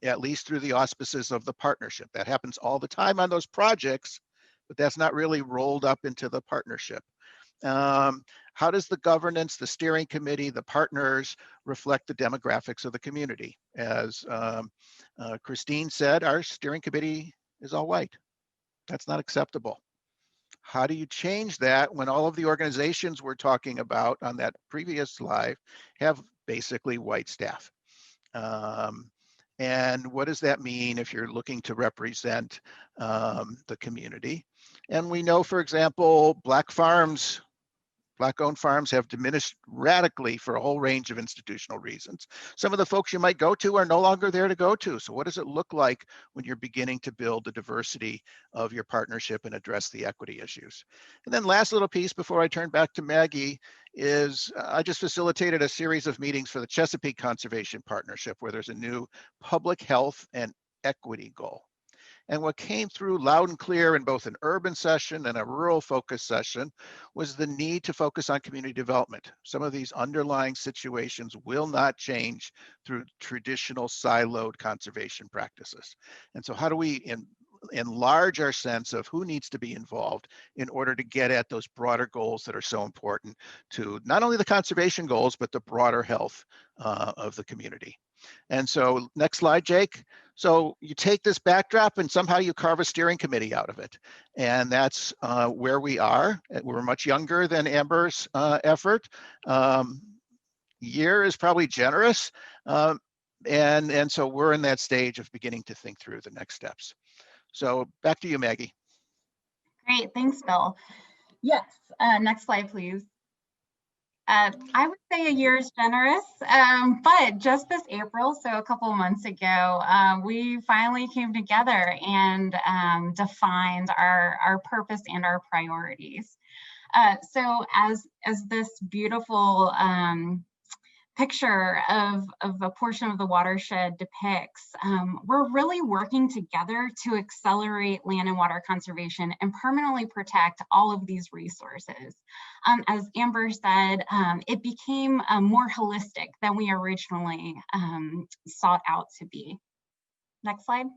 at least through the auspices of the partnership. That happens all the time on those projects, but that's not really rolled up into the partnership. How does the governance, the steering committee, the partners reflect the demographics of the community? As Christine said, our steering committee is all white. That's not acceptable. How do you change that when all of the organizations we're talking about on that previous slide have basically white staff? And what does that mean if you're looking to represent the community? And we know, for example, Black-owned farms have diminished radically for a whole range of institutional reasons. Some of the folks you might go to are no longer there to go to. So what does it look like when you're beginning to build the diversity of your partnership and address the equity issues? And then last little piece before I turn back to Maggie is I just facilitated a series of meetings for the Chesapeake Conservation Partnership where there's a new public health and equity goal. And what came through loud and clear in both an urban session and a rural focus session was the need to focus on community development. Some of these underlying situations will not change through traditional siloed conservation practices. And so how do we enlarge our sense of who needs to be involved in order to get at those broader goals that are so important to not only the conservation goals, but the broader health of the community. And so next slide, Jake. So you take this backdrop and somehow you carve a steering committee out of it. And that's where we are. We're much younger than Amber's effort. Year is probably generous. And so we're in that stage of beginning to think through the next steps. So back to you, Maggie. Great, thanks, Bill. Yes, next slide, please. I would say a year is generous, but just this April, so a couple of months ago, we finally came together and defined our purpose and our priorities. So as this beautiful picture of a portion of the watershed depicts, we're really working together to accelerate land and water conservation and permanently protect all of these resources. As Amber said, it became more holistic than we originally sought out to be. Next slide.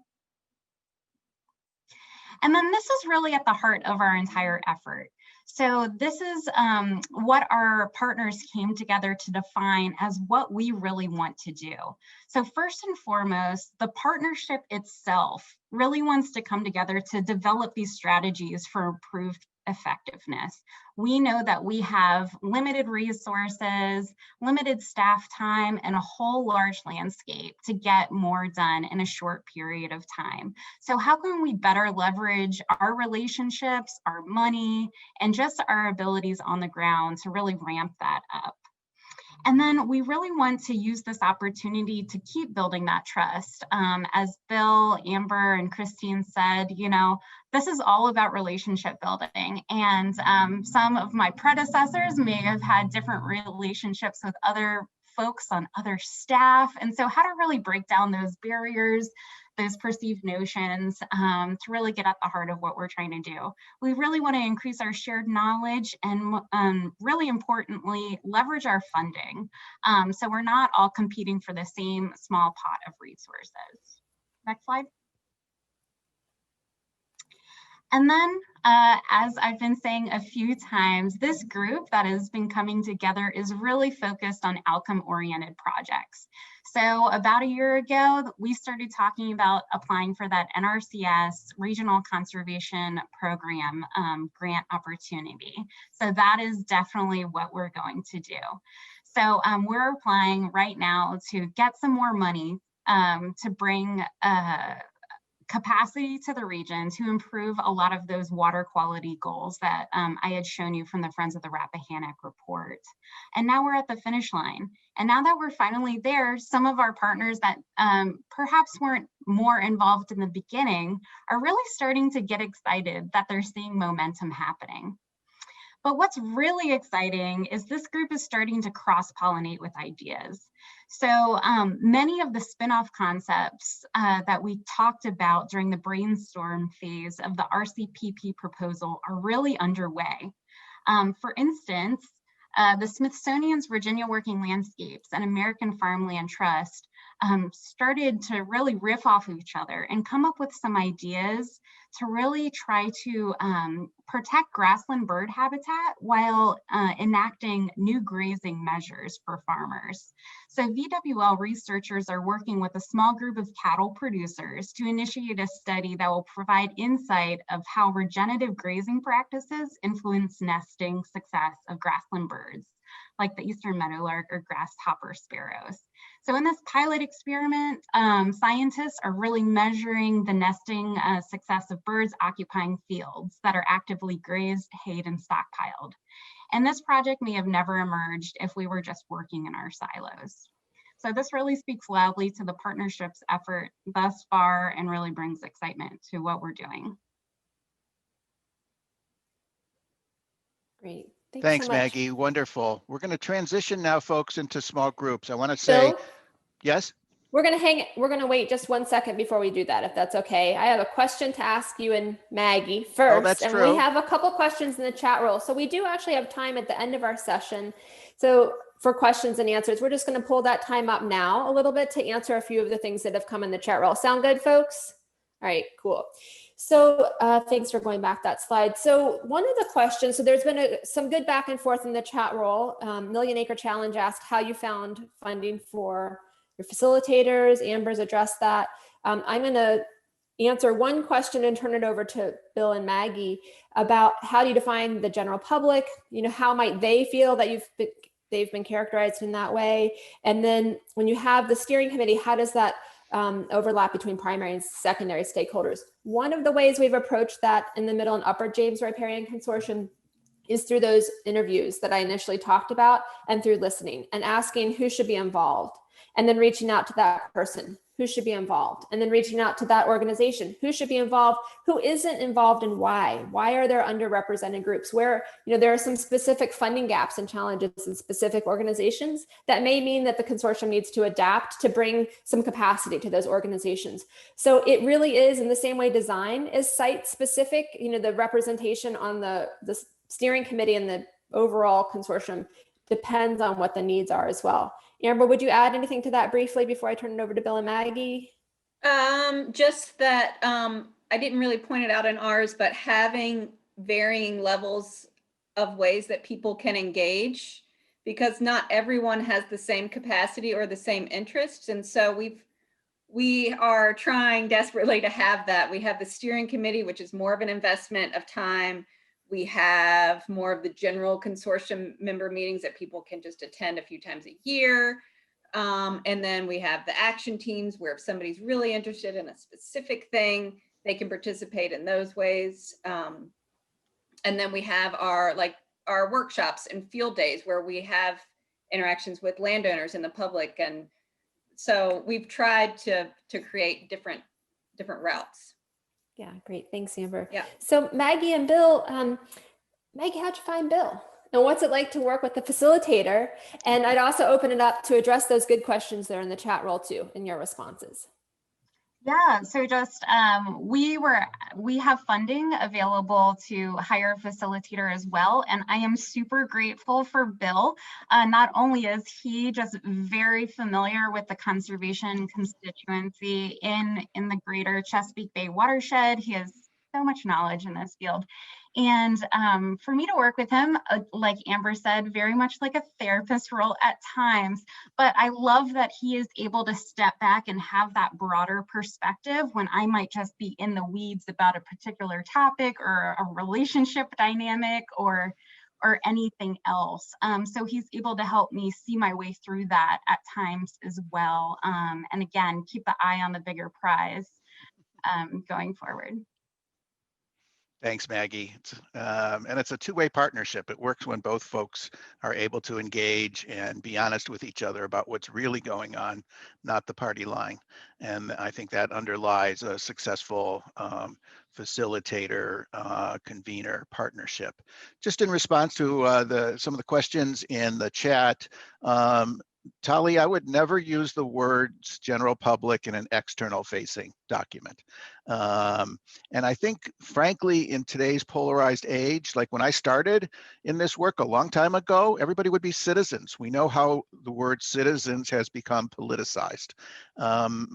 And then this is really at the heart of our entire effort. So this is what our partners came together to define as what we really want to do. So first and foremost, the partnership itself really wants to come together to develop these strategies for improved effectiveness. We know that we have limited resources, limited staff time, and a whole large landscape to get more done in a short period of time. So how can we better leverage our relationships, our money, and just our abilities on the ground to really ramp that up? And then we really want to use this opportunity to keep building that trust. As Bill, Amber, and Christine said, you know, this is all about relationship building. And some of my predecessors may have had different relationships with other folks on other staff. And so how to really break down those barriers, those perceived notions to really get at the heart of what we're trying to do. We really want to increase our shared knowledge and really importantly, leverage our funding. So we're not all competing for the same small pot of resources. Next slide. And then, as I've been saying a few times, this group that has been coming together is really focused on outcome-oriented projects. So about a year ago, we started talking about applying for that NRCS Regional Conservation Program grant opportunity. So that is definitely what we're going to do. So we're applying right now to get some more money to bring capacity to the region to improve a lot of those water quality goals that I had shown you from the Friends of the Rappahannock report. And now we're at the finish line. And now that we're finally there, some of our partners that perhaps weren't more involved in the beginning are really starting to get excited that they're seeing momentum happening. But what's really exciting is this group is starting to cross-pollinate with ideas. So many of the spin-off concepts that we talked about during the brainstorm phase of the RCPP proposal are really underway. For instance, the Smithsonian's Virginia Working Landscapes and American Farmland Trust started to really riff off of each other and come up with some ideas to really try to protect grassland bird habitat while enacting new grazing measures for farmers. So VWL researchers are working with a small group of cattle producers to initiate a study that will provide insight of how regenerative grazing practices influence nesting success of grassland birds. like the eastern meadowlark or grasshopper sparrows. So in this pilot experiment, scientists are really measuring the nesting success of birds occupying fields that are actively grazed, hayed, and stockpiled. And this project may have never emerged if we were just working in our silos. So this really speaks loudly to the partnership's effort thus far and really brings excitement to what we're doing. Great. Thanks, so much. Maggie. Wonderful. We're going to transition now, folks, into small groups. I want to say, Bill, yes? we're going to wait just 1 second before we do that, if that's okay. I have a question to ask you and Maggie first. that's and true. We have a couple questions in the chat roll. So we do actually have time at the end of our session. So for questions and answers, we're just going to pull that time up now a little bit to answer a few of the things that have come in the chat roll. Sound good, folks? All right, cool. So thanks for going back that slide. So one of the questions, so there's been some good back and forth in the chat roll. Million Acre Challenge asked how you found funding for your facilitators. Amber's addressed that. I'm going to answer one question and turn it over to Bill and Maggie about how do you define the general public? You know, how might they feel that they've been characterized in that way? And then when you have the steering committee, how does that overlap between primary and secondary stakeholders? One of the ways we've approached that in the Middle and Upper James Riparian Consortium is through those interviews that I initially talked about and through listening and asking who should be involved, and then reaching out to that person who should be involved, and then reaching out to that organization who should be involved, who isn't involved, and why are there underrepresented groups where, you know, there are some specific funding gaps and challenges in specific organizations that may mean that the consortium needs to adapt to bring some capacity to those organizations. So it really is, in the same way design is site specific, you know, the representation on the steering committee and the overall consortium depends on what the needs are as well. Amber, would you add anything to that briefly before I turn it over to Bill and Maggie? Just that I didn't really point it out in ours, but having varying levels of ways that people can engage, because not everyone has the same capacity or the same interests. And so we are trying desperately to have that. We have the steering committee, which is more of an investment of time. We have more of the general consortium member meetings that people can just attend a few times a year. And then we have the action teams where if somebody's really interested in a specific thing, they can participate in those ways. And then we have our workshops and field days where we have interactions with landowners and the public. And so we've tried to create different routes. Yeah, great. Thanks, Amber. Yeah. So Maggie and Bill, Maggie, how'd you find Bill? And what's it like to work with the facilitator? And I'd also open it up to address those good questions there in the chat roll too, in your responses. Yeah, so just we have funding available to hire a facilitator as well, and I am super grateful for Bill. Not only is he just very familiar with the conservation constituency in the greater Chesapeake Bay watershed, he has so much knowledge in this field. And for me to work with him, like Amber said, very much like a therapist role at times, but I love that he is able to step back and have that broader perspective when I might just be in the weeds about a particular topic or a relationship dynamic or anything else. So he's able to help me see my way through that at times as well. And again, keep the eye on the bigger prize going forward. Thanks, Maggie. And it's a two-way partnership. It works when both folks are able to engage and be honest with each other about what's really going on, not the party line. And I think that underlies a successful facilitator, convener partnership. Just in response to some of the questions in the chat, Tali, I would never use the words general public in an external facing document. And I think, frankly, in today's polarized age, like when I started in this work a long time ago, everybody would be citizens. We know how the word citizens has become politicized.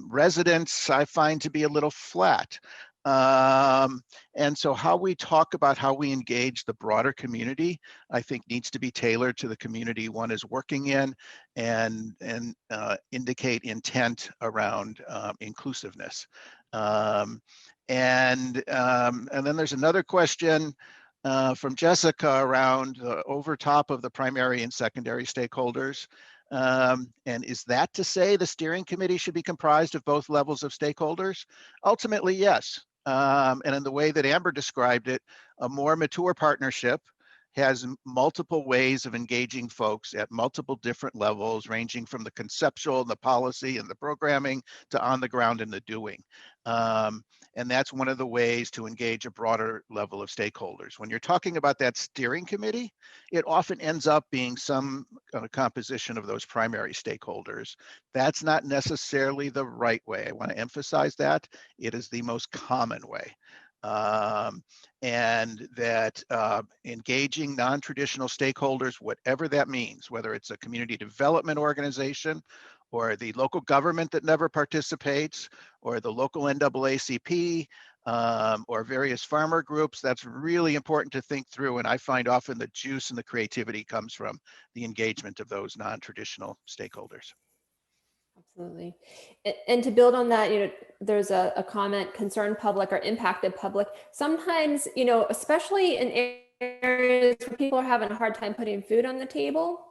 Residents, I find to be a little flat. And so how we talk about how we engage the broader community, I think needs to be tailored to the community one is working in and indicate intent around inclusiveness. And then there's another question. from Jessica around over top of the primary and secondary stakeholders. And is that to say the steering committee should be comprised of both levels of stakeholders? Ultimately, yes. And in the way that Amber described it, a more mature partnership has multiple ways of engaging folks at multiple different levels, ranging from the conceptual and the policy and the programming to on the ground and the doing. And that's one of the ways to engage a broader level of stakeholders. When you're talking about that steering committee, it often ends up being some composition of those primary stakeholders. That's not necessarily the right way. I want to emphasize that. It is the most common way. And that engaging non-traditional stakeholders, whatever that means, whether it's a community development organization or the local government that never participates, or the local NAACP, or various farmer groups, that's really important to think through. And I find often the juice and the creativity comes from the engagement of those non-traditional stakeholders. Absolutely. And to build on that, there's a comment, concerned public or impacted public. Sometimes, especially in areas where people are having a hard time putting food on the table,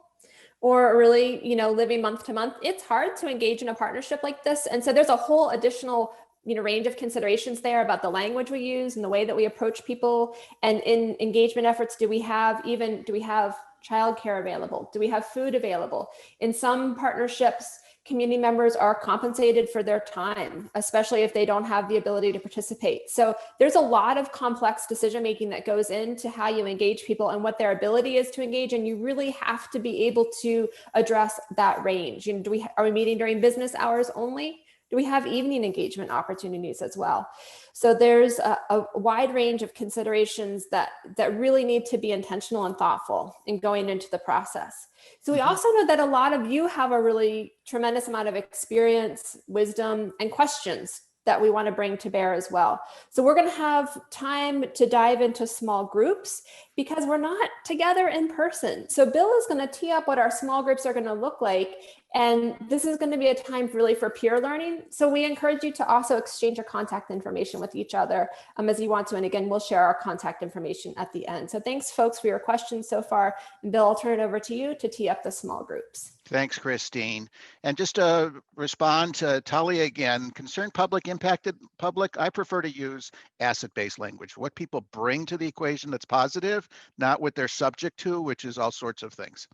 or really, living month to month, it's hard to engage in a partnership like this. And so there's a whole additional, range of considerations there about the language we use and the way that we approach people. And in engagement efforts, do we have childcare available? Do we have food available? In some partnerships, community members are compensated for their time, especially if they don't have the ability to participate. So there's a lot of complex decision-making that goes into how you engage people and what their ability is to engage. And you really have to be able to address that range. Are we meeting during business hours only? Do we have evening engagement opportunities as well? So there's a wide range of considerations that really need to be intentional and thoughtful in going into the process. So we also know that a lot of you have a really tremendous amount of experience, wisdom, and questions that we want to bring to bear as well. So we're going to have time to dive into small groups because we're not together in person. So Bill is going to tee up what our small groups are going to look like. And this is going to be a time really for peer learning. So we encourage you to also exchange your contact information with each other as you want to. And again, we'll share our contact information at the end. So thanks, folks, for your questions so far. And Bill, I'll turn it over to you to tee up the small groups. Thanks, Christine. And just to respond to Talia again, concerned public, impacted public, I prefer to use asset-based language. What people bring to the equation that's positive, not what they're subject to, which is all sorts of things.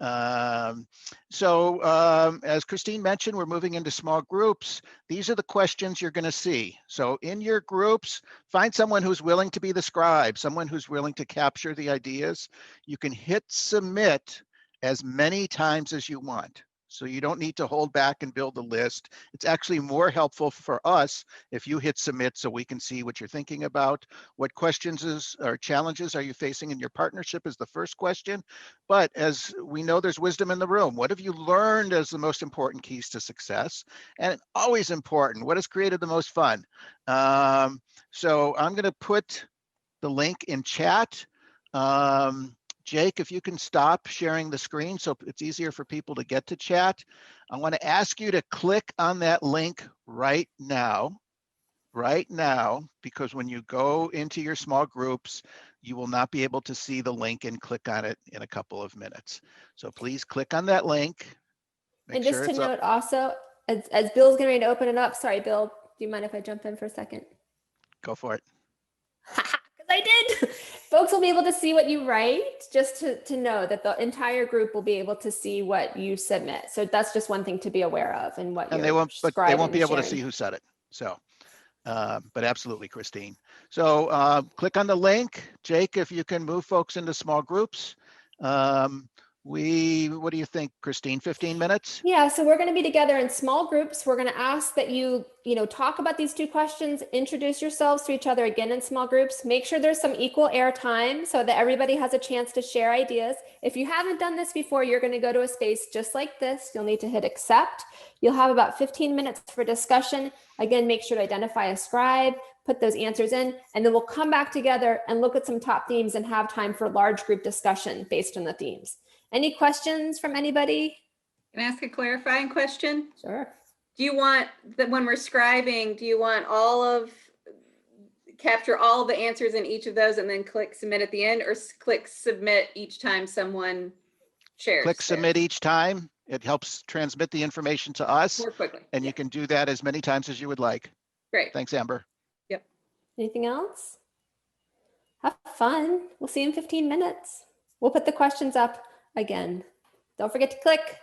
As Christine mentioned, we're moving into small groups. These are the questions you're going to see. So in your groups, find someone who's willing to be the scribe, someone who's willing to capture the ideas. You can hit submit as many times as you want. So you don't need to hold back and build a list. It's actually more helpful for us if you hit submit so we can see what you're thinking about. What questions or challenges are you facing in your partnership is the first question. But as we know, there's wisdom in the room. What have you learned as the most important keys to success? And always important, what has created the most fun? So I'm going to put the link in chat. Jake, if you can stop sharing the screen so it's easier for people to get to chat. I want to ask you to click on that link right now, because when you go into your small groups, you will not be able to see the link and click on it in a couple of minutes. So please click on that link. And just to note also, as Bill's getting ready to open it up, sorry, Bill, do you mind if I jump in for a second? Go for it. Because I did. Folks will be able to see what you write, just to know that the entire group will be able to see what you submit. So that's just one thing to be aware of and what they won't be able to see who said it. So, but absolutely, Christine. So click on the link. Jake, if you can move folks into small groups. What do you think, Christine, 15 minutes? Yeah, so we're going to be together in small groups. We're going to ask that you talk about these two questions, introduce yourselves to each other again in small groups, make sure there's some equal air time so that everybody has a chance to share ideas. If you haven't done this before, you're going to go to a space just like this. You'll need to hit accept. You'll have about 15 minutes for discussion. Again, make sure to identify a scribe, put those answers in, and then we'll come back together and look at some top themes and have time for large group discussion based on the themes. Any questions from anybody? Can I ask a clarifying question? Sure. Do you want that when we're scribing, do you want all of capture all the answers in each of those and then click submit at the end, or click submit each time someone shares? Click submit each time. It helps transmit the information to us, more quickly. and Yeah. you can do that as many times as you would like. Great. Thanks, Amber. Anything else? Have fun. We'll see you in 15 minutes. We'll put the questions up again. Don't forget to click.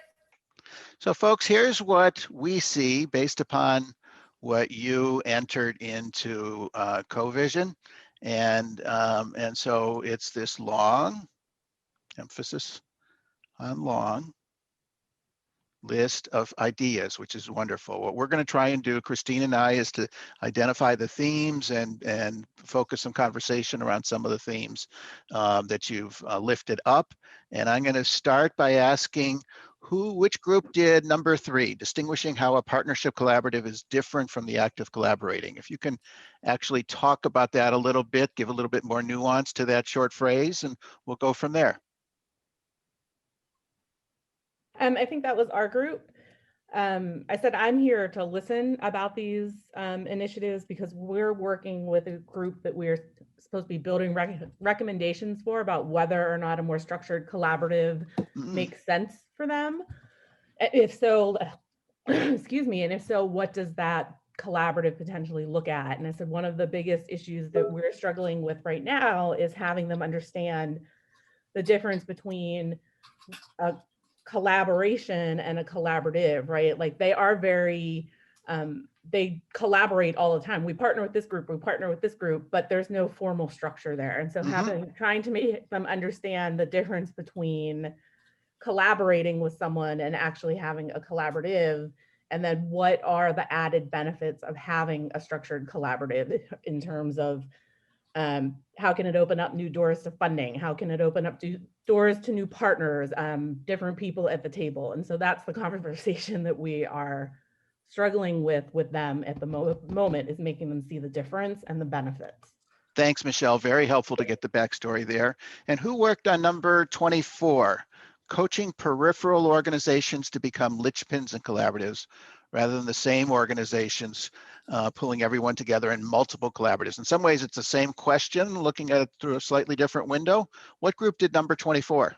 So folks, here's what we see based upon what you entered into CoVision. And so it's this long, emphasis on long, list of ideas, which is wonderful. What we're going to try and do, Christine and I, is to identify the themes and focus some conversation around some of the themes that you've lifted up. And I'm going to start by asking which group did number 3, distinguishing how a partnership collaborative is different from the act of collaborating. If you can actually talk about that a little bit, give a little bit more nuance to that short phrase, and we'll go from there. I think that was our group. I said, I'm here to listen about these initiatives because we're working with a group that we're supposed to be building recommendations for about whether or not a more structured collaborative makes sense for them. If so, excuse me, and if so, what does that collaborative potentially look at? And I said, one of the biggest issues that we're struggling with right now is having them understand the difference between a collaboration and a collaborative, right? Like they are very, they collaborate all the time. We partner with this group, we partner with this group, but there's no formal structure there. And so trying to make them understand the difference between collaborating with someone and actually having a collaborative, and then what are the added benefits of having a structured collaborative in terms of how can it open up new doors to funding? How can it open up doors to new partners, different people at the table? And so that's the conversation that we are struggling with them at the moment, is making them see the difference and the benefits. Thanks, Michelle. Very helpful to get the backstory there. And who worked on number 24? Coaching peripheral organizations to become linchpins and collaboratives, rather than the same organizations pulling everyone together in multiple collaboratives. In some ways, it's the same question, looking at it through a slightly different window. What group did number 24?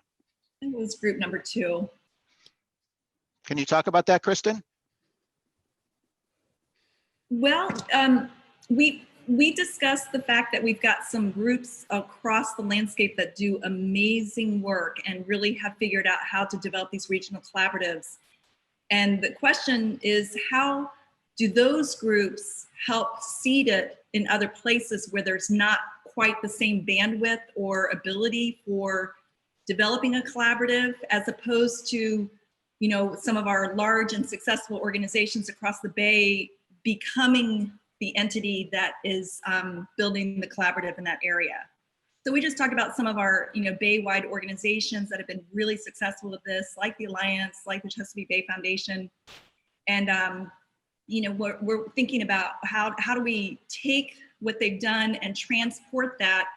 It was group number 2. Can you talk about that, Kristen? Well, we discussed the fact that we've got some groups across the landscape that do amazing work and really have figured out how to develop these regional collaboratives. And the question is, how do those groups help seed it in other places where there's not quite the same bandwidth or ability for developing a collaborative, as opposed to, you know, some of our large and successful organizations across the Bay becoming the entity that is building the collaborative in that area. So we just talked about some of our, you know, Bay-wide organizations that have been really successful with this, like the Alliance, like the Chesapeake Bay Foundation. And, you know, we're thinking about how do we take what they've done and transport that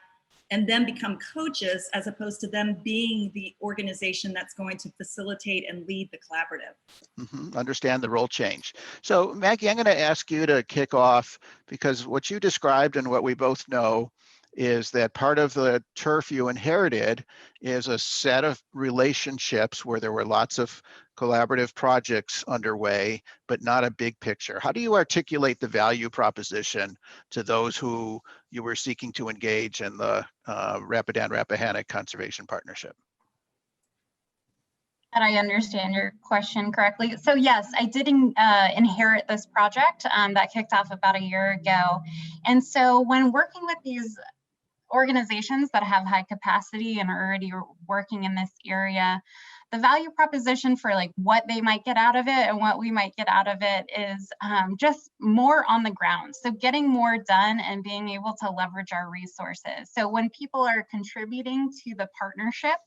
and then become coaches, as opposed to them being the organization that's going to facilitate and lead the collaborative. Understand the role change. So Maggie, I'm going to ask you to kick off, because what you described and what we both know is that part of the turf you inherited is a set of relationships where there were lots of collaborative projects underway, but not a big picture. How do you articulate the value proposition to those who you were seeking to engage in the Rappahannock Conservation Partnership? And I understand your question correctly. So yes, I did inherit this project that kicked off about a year ago. And so when working with these organizations that have high capacity and are already working in this area, the value proposition for like what they might get out of it and what we might get out of it is just more on the ground. So getting more done and being able to leverage our resources. So when people are contributing to the partnership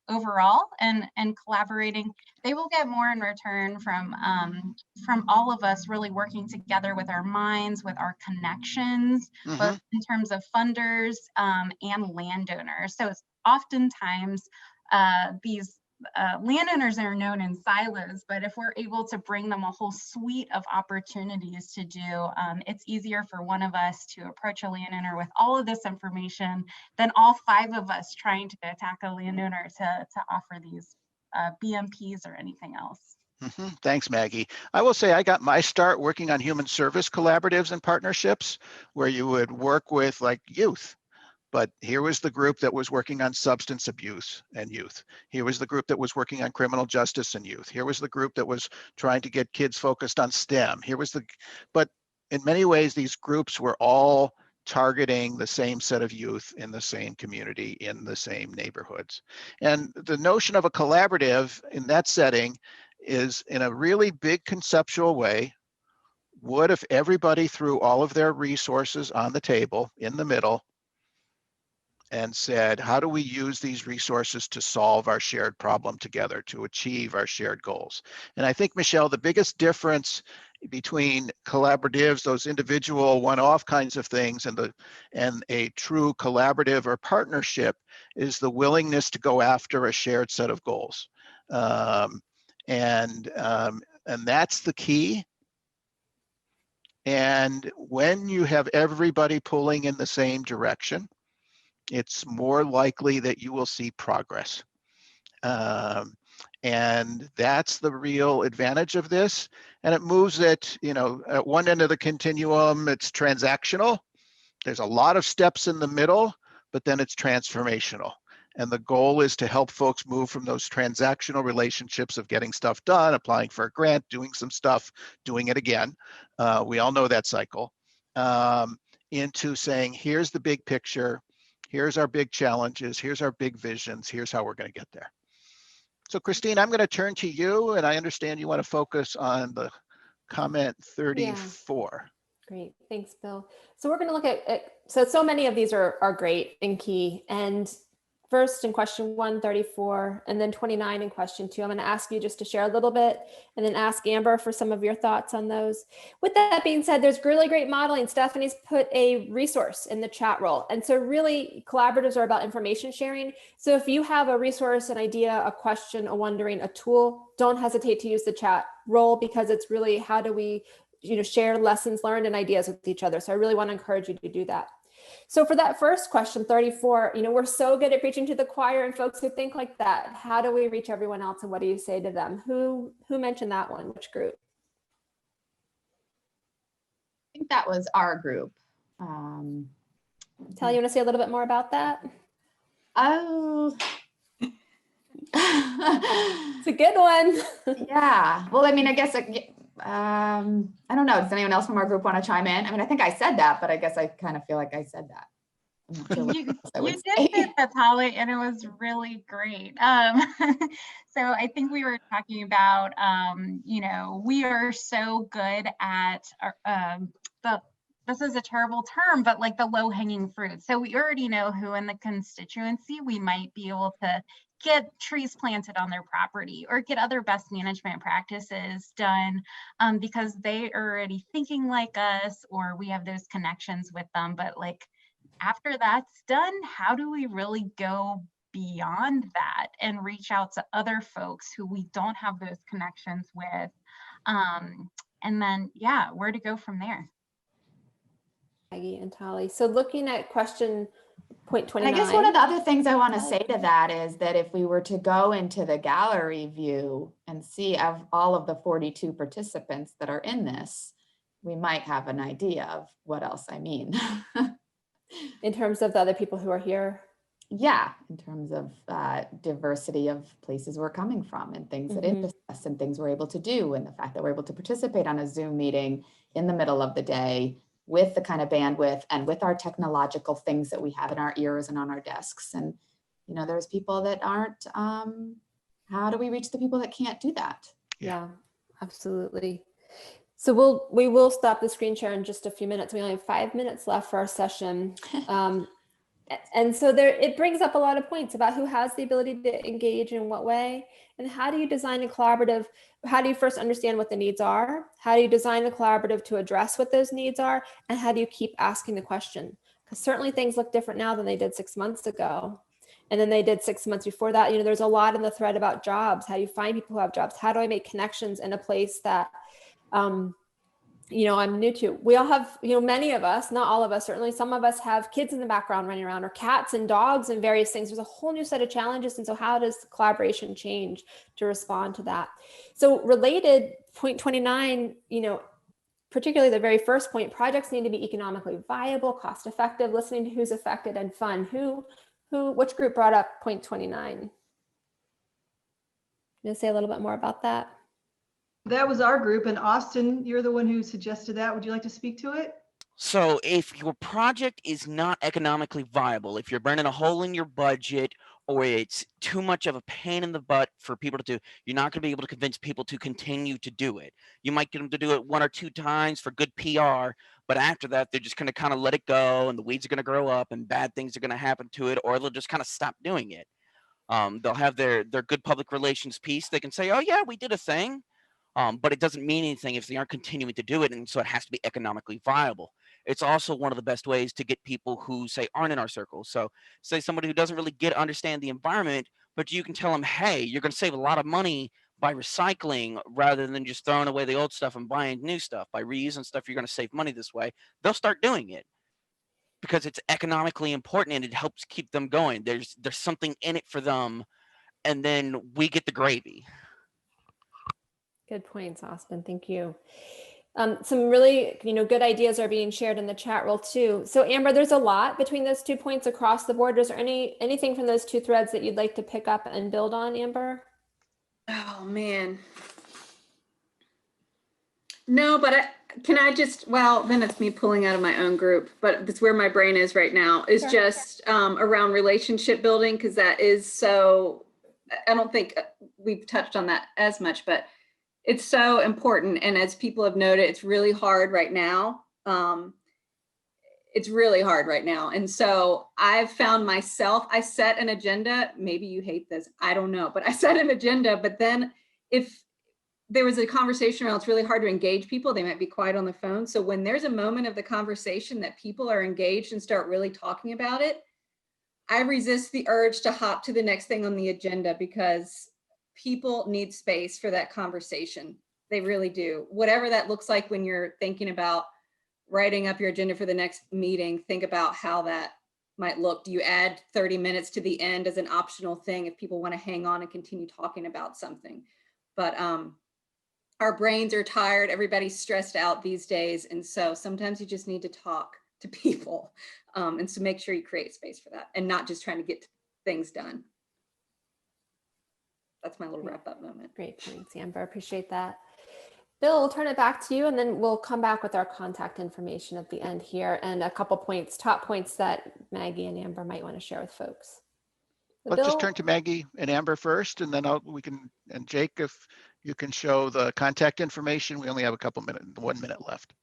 overall and collaborating, they will get more in return from all of us really working together with our minds, with our connections, both in terms of funders and landowners. So it's oftentimes these landowners are known in silos, but if we're able to bring them a whole suite of opportunities to do, it's easier for one of us to approach a landowner with all of this information than all 5 of us trying to attack a landowner to offer these BMPs or anything else. Thanks, Maggie. I will say I got my start working on human service collaboratives and partnerships where you would work with like youth. But here was the group that was working on substance abuse and youth. Here was the group that was working on criminal justice and youth. Here was the group that was trying to get kids focused on STEM. But in many ways, these groups were all targeting the same set of youth in the same community, in the same neighborhoods. And the notion of a collaborative in that setting is, in a really big conceptual way, what if everybody threw all of their resources on the table in the middle and said, how do we use these resources to solve our shared problem together, to achieve our shared goals? And I think, Michelle, the biggest difference between collaboratives, those individual one-off kinds of things, and a true collaborative or partnership is the willingness to go after a shared set of goals. And that's the key. And when you have everybody pulling in the same direction, it's more likely that you will see progress. And that's the real advantage of this. And it moves it, at one end of the continuum, it's transactional. There's a lot of steps in the middle, but then it's transformational. And the goal is to help folks move from those transactional relationships of getting stuff done, applying for a grant, doing some stuff, doing it again. We all know that cycle. Into saying, here's the big picture. Here's our big challenges. Here's our big visions. Here's how we're going to get there. So Christine, I'm going to turn to you, and I understand you want to focus on the comment 34. Yeah. Great, thanks, Bill. So we're going to look at so many of these are great and key. And first in question 134, and then 29 in question 2. I'm going to ask you just to share a little bit and then ask Amber for some of your thoughts on those. With that being said, there's really great modeling. Stephanie's put a resource in the chat roll. And so really collaboratives are about information sharing. So if you have a resource, an idea, a question, a wondering, a tool, don't hesitate to use the chat roll, because it's really how do we share lessons learned and ideas with each other. So I really want to encourage you to do that. So for that first question, 34, we're so good at preaching to the choir and folks who think like that. How do we reach everyone else, and what do you say to them? Who mentioned that one? Which group? I think that was our group. Tally, you want to say a little bit more about that? Oh, it's a good one. Yeah. Well, I mean, I guess, I don't know. Does anyone else from our group want to chime in? I mean, I think I said that, but I guess I kind of feel like I said that. You did say that, Holly, and it was really great. So I think we were talking about, we are so good at this is a terrible term, but like the low-hanging fruit. So we already know who in the constituency we might be able to get trees planted on their property or get other best management practices done because they are already thinking like us, or we have those connections with them. But like after that's done, how do we really go beyond that and reach out to other folks who we don't have those connections with? And then, yeah, where to go from there? Maggie and Tally. So looking at question point 29. I guess one of the other things I want to say to that is that if we were to go into the gallery view and see all of the 42 participants that are in this, we might have an idea of what else I mean. In terms of the other people who are here? Yeah, in terms of diversity of places we're coming from and things that interest us and things we're able to do, and the fact that we're able to participate on a Zoom meeting in the middle of the day with the kind of bandwidth and with our technological things that we have in our ears and on our desks. And, there's people that aren't, how do we reach the people that can't do that? Yeah, absolutely. So we will stop the screen share in just a few minutes. We only have 5 minutes left for our session. And so it brings up a lot of points about who has the ability to engage in what way, and how do you design a collaborative? How do you first understand what the needs are? How do you design a collaborative to address what those needs are? And how do you keep asking the question? Because certainly things look different now than they did 6 months ago. And then they did 6 months before that. You know, there's a lot in the thread about jobs. How do you find people who have jobs? How do I make connections in a place that, you know, I'm new to? We all have, you know, many of us, not all of us, certainly some of us have kids in the background running around, or cats and dogs and various things. There's a whole new set of challenges. And so how does collaboration change to respond to that? So related, point 29, you know, particularly the very first point, projects need to be economically viable, cost effective, listening to who's affected, and fun. Which group brought up point 29? You gonna say a little bit more about that? That was our group, and Austin, you're the one who suggested that. Would you like to speak to it? So if your project is not economically viable, if you're burning a hole in your budget, or it's too much of a pain in the butt for people to do, you're not going to be able to convince people to continue to do it. You might get them to do it 1 or 2 times for good PR, but after that, they're just going to kind of let it go, and the weeds are going to grow up, and bad things are going to happen to it, or they'll just kind of stop doing it. They'll have their good public relations piece. They can say, oh yeah, we did a thing. But it doesn't mean anything if they aren't continuing to do it, and so it has to be economically viable. It's also one of the best ways to get people who, say, aren't in our circle. So say somebody who doesn't really understand the environment, but you can tell them, hey, you're going to save a lot of money by recycling rather than just throwing away the old stuff and buying new stuff. By reusing stuff, you're going to save money this way. They'll start doing it because it's economically important and it helps keep them going. There's something in it for them, and then we get the gravy. Good points, Austin. Thank you. Some really, you know, good ideas are being shared in the chat roll too. So Amber, there's a lot between those 2 points across the board. Is there anything from those 2 threads that you'd like to pick up and build on, Amber? Oh man. No, but can I just, well, then it's me pulling out of my own group, but that's where my brain is right now, is just around relationship building, because that is so, I don't think we've touched on that as much, but it's so important. And as people have noted, it's really hard right now. It's really hard right now. And so I've found myself, I set an agenda, maybe you hate this, I don't know, but I set an agenda, but then if there was a conversation around, it's really hard to engage people, they might be quiet on the phone. So when there's a moment of the conversation that people are engaged and start really talking about it, I resist the urge to hop to the next thing on the agenda, because people need space for that conversation. They really do. Whatever that looks like when you're thinking about writing up your agenda for the next meeting, think about how that might look. Do you add 30 minutes to the end as an optional thing if people want to hang on and continue talking about something? But our brains are tired. Everybody's stressed out these days. And so sometimes you just need to talk to people. And so make sure you create space for that and not just trying to get things done. That's my little wrap up moment. Great points, Amber. Appreciate that. Bill, we'll turn it back to you, and then we'll come back with our contact information at the end here and a couple points, top points that Maggie and Amber might want to share with folks. So Let's just Bill? turn to Maggie and Amber first, and then and Jake, if you can show the contact information. We only have a couple minutes, 1 minute left.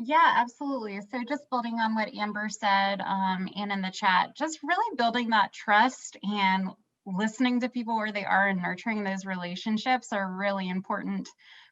Yeah, absolutely. So just building on what Amber said and in the chat, just really building that trust and listening to people where they are and nurturing those relationships are really important,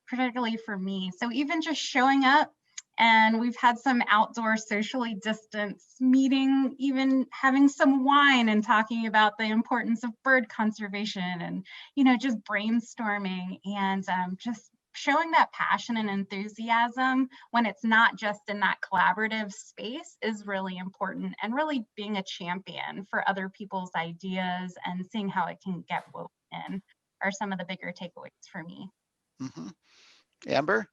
particularly for me. So even just showing up, and we've had some outdoor socially distanced meeting, even having some wine and talking about the importance of bird conservation and, you know, just brainstorming and just showing that passion and enthusiasm when it's not just in that collaborative space is really important, and really being a champion for other people's ideas and seeing how it can get woven in are some of the bigger takeaways for me. Mm-hmm. Amber?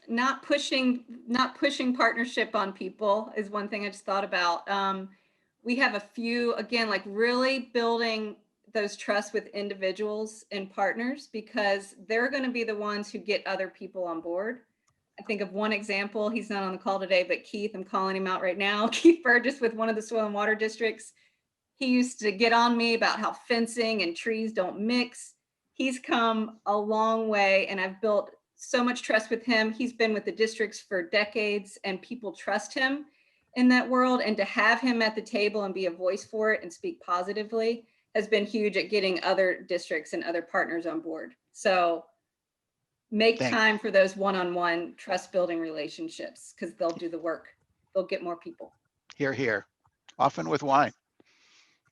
Not pushing partnership on people is one thing I just thought about. We have a few, again, like really building those trusts with individuals and partners, because they're going to be the ones who get other people on board. I think of one example, he's not on the call today, but Keith, I'm calling him out right now. Keith Burgess with one of the soil and water districts. He used to get on me about how fencing and trees don't mix. He's come a long way, and I've built so much trust with him. He's been with the districts for decades, and people trust him in that world. And to have him at the table and be a voice for it and speak positively has been huge at getting other districts and other partners on board. So make time for those one-on-one trust building relationships, because they'll do the work. they'll get more people. Hear, hear. Often with wine.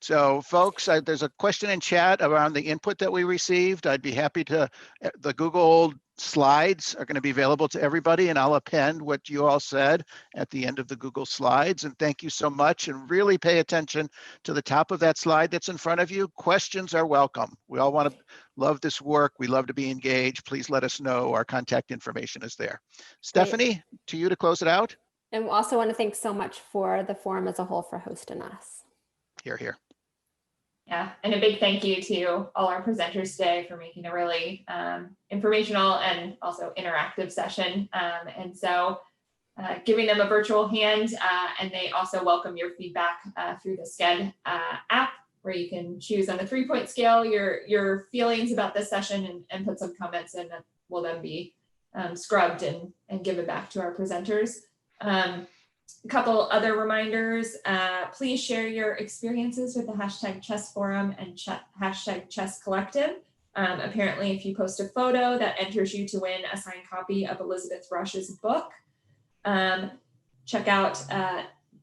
So folks, there's a question in chat around the input that we received. I'd be happy to, the Google Slides are going to be available to everybody, and I'll append what you all said at the end of the Google Slides. And thank you so much, and really pay attention to the top of that slide that's in front of you. Questions are welcome. We all want to love this work. We love to be engaged. Please let us know. Our contact information is there. Stephanie, to you to close it out. And we also want to thank so much for the forum as a whole for hosting us. Hear, hear. Yeah, and a big thank you to all our presenters today for making a really informational and also interactive session. And so giving them a virtual hand, and they also welcome your feedback through the SCED app, where you can choose on a 3-point scale your feelings about this session and put some comments in that will then be scrubbed and given back to our presenters. A couple other reminders, please share your experiences with the hashtag Chess Forum and hashtag Chess Collective. Apparently, if you post a photo, that enters you to win a signed copy of Elizabeth Rush's book. Check out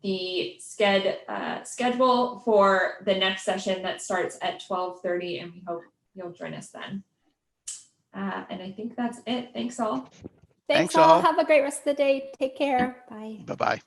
the SCED schedule for the next session that starts at 12:30, and we hope you'll join us then. And I think that's it. Thanks all. Thanks all. Have a great rest of the day. Take care. Bye. Bye-bye.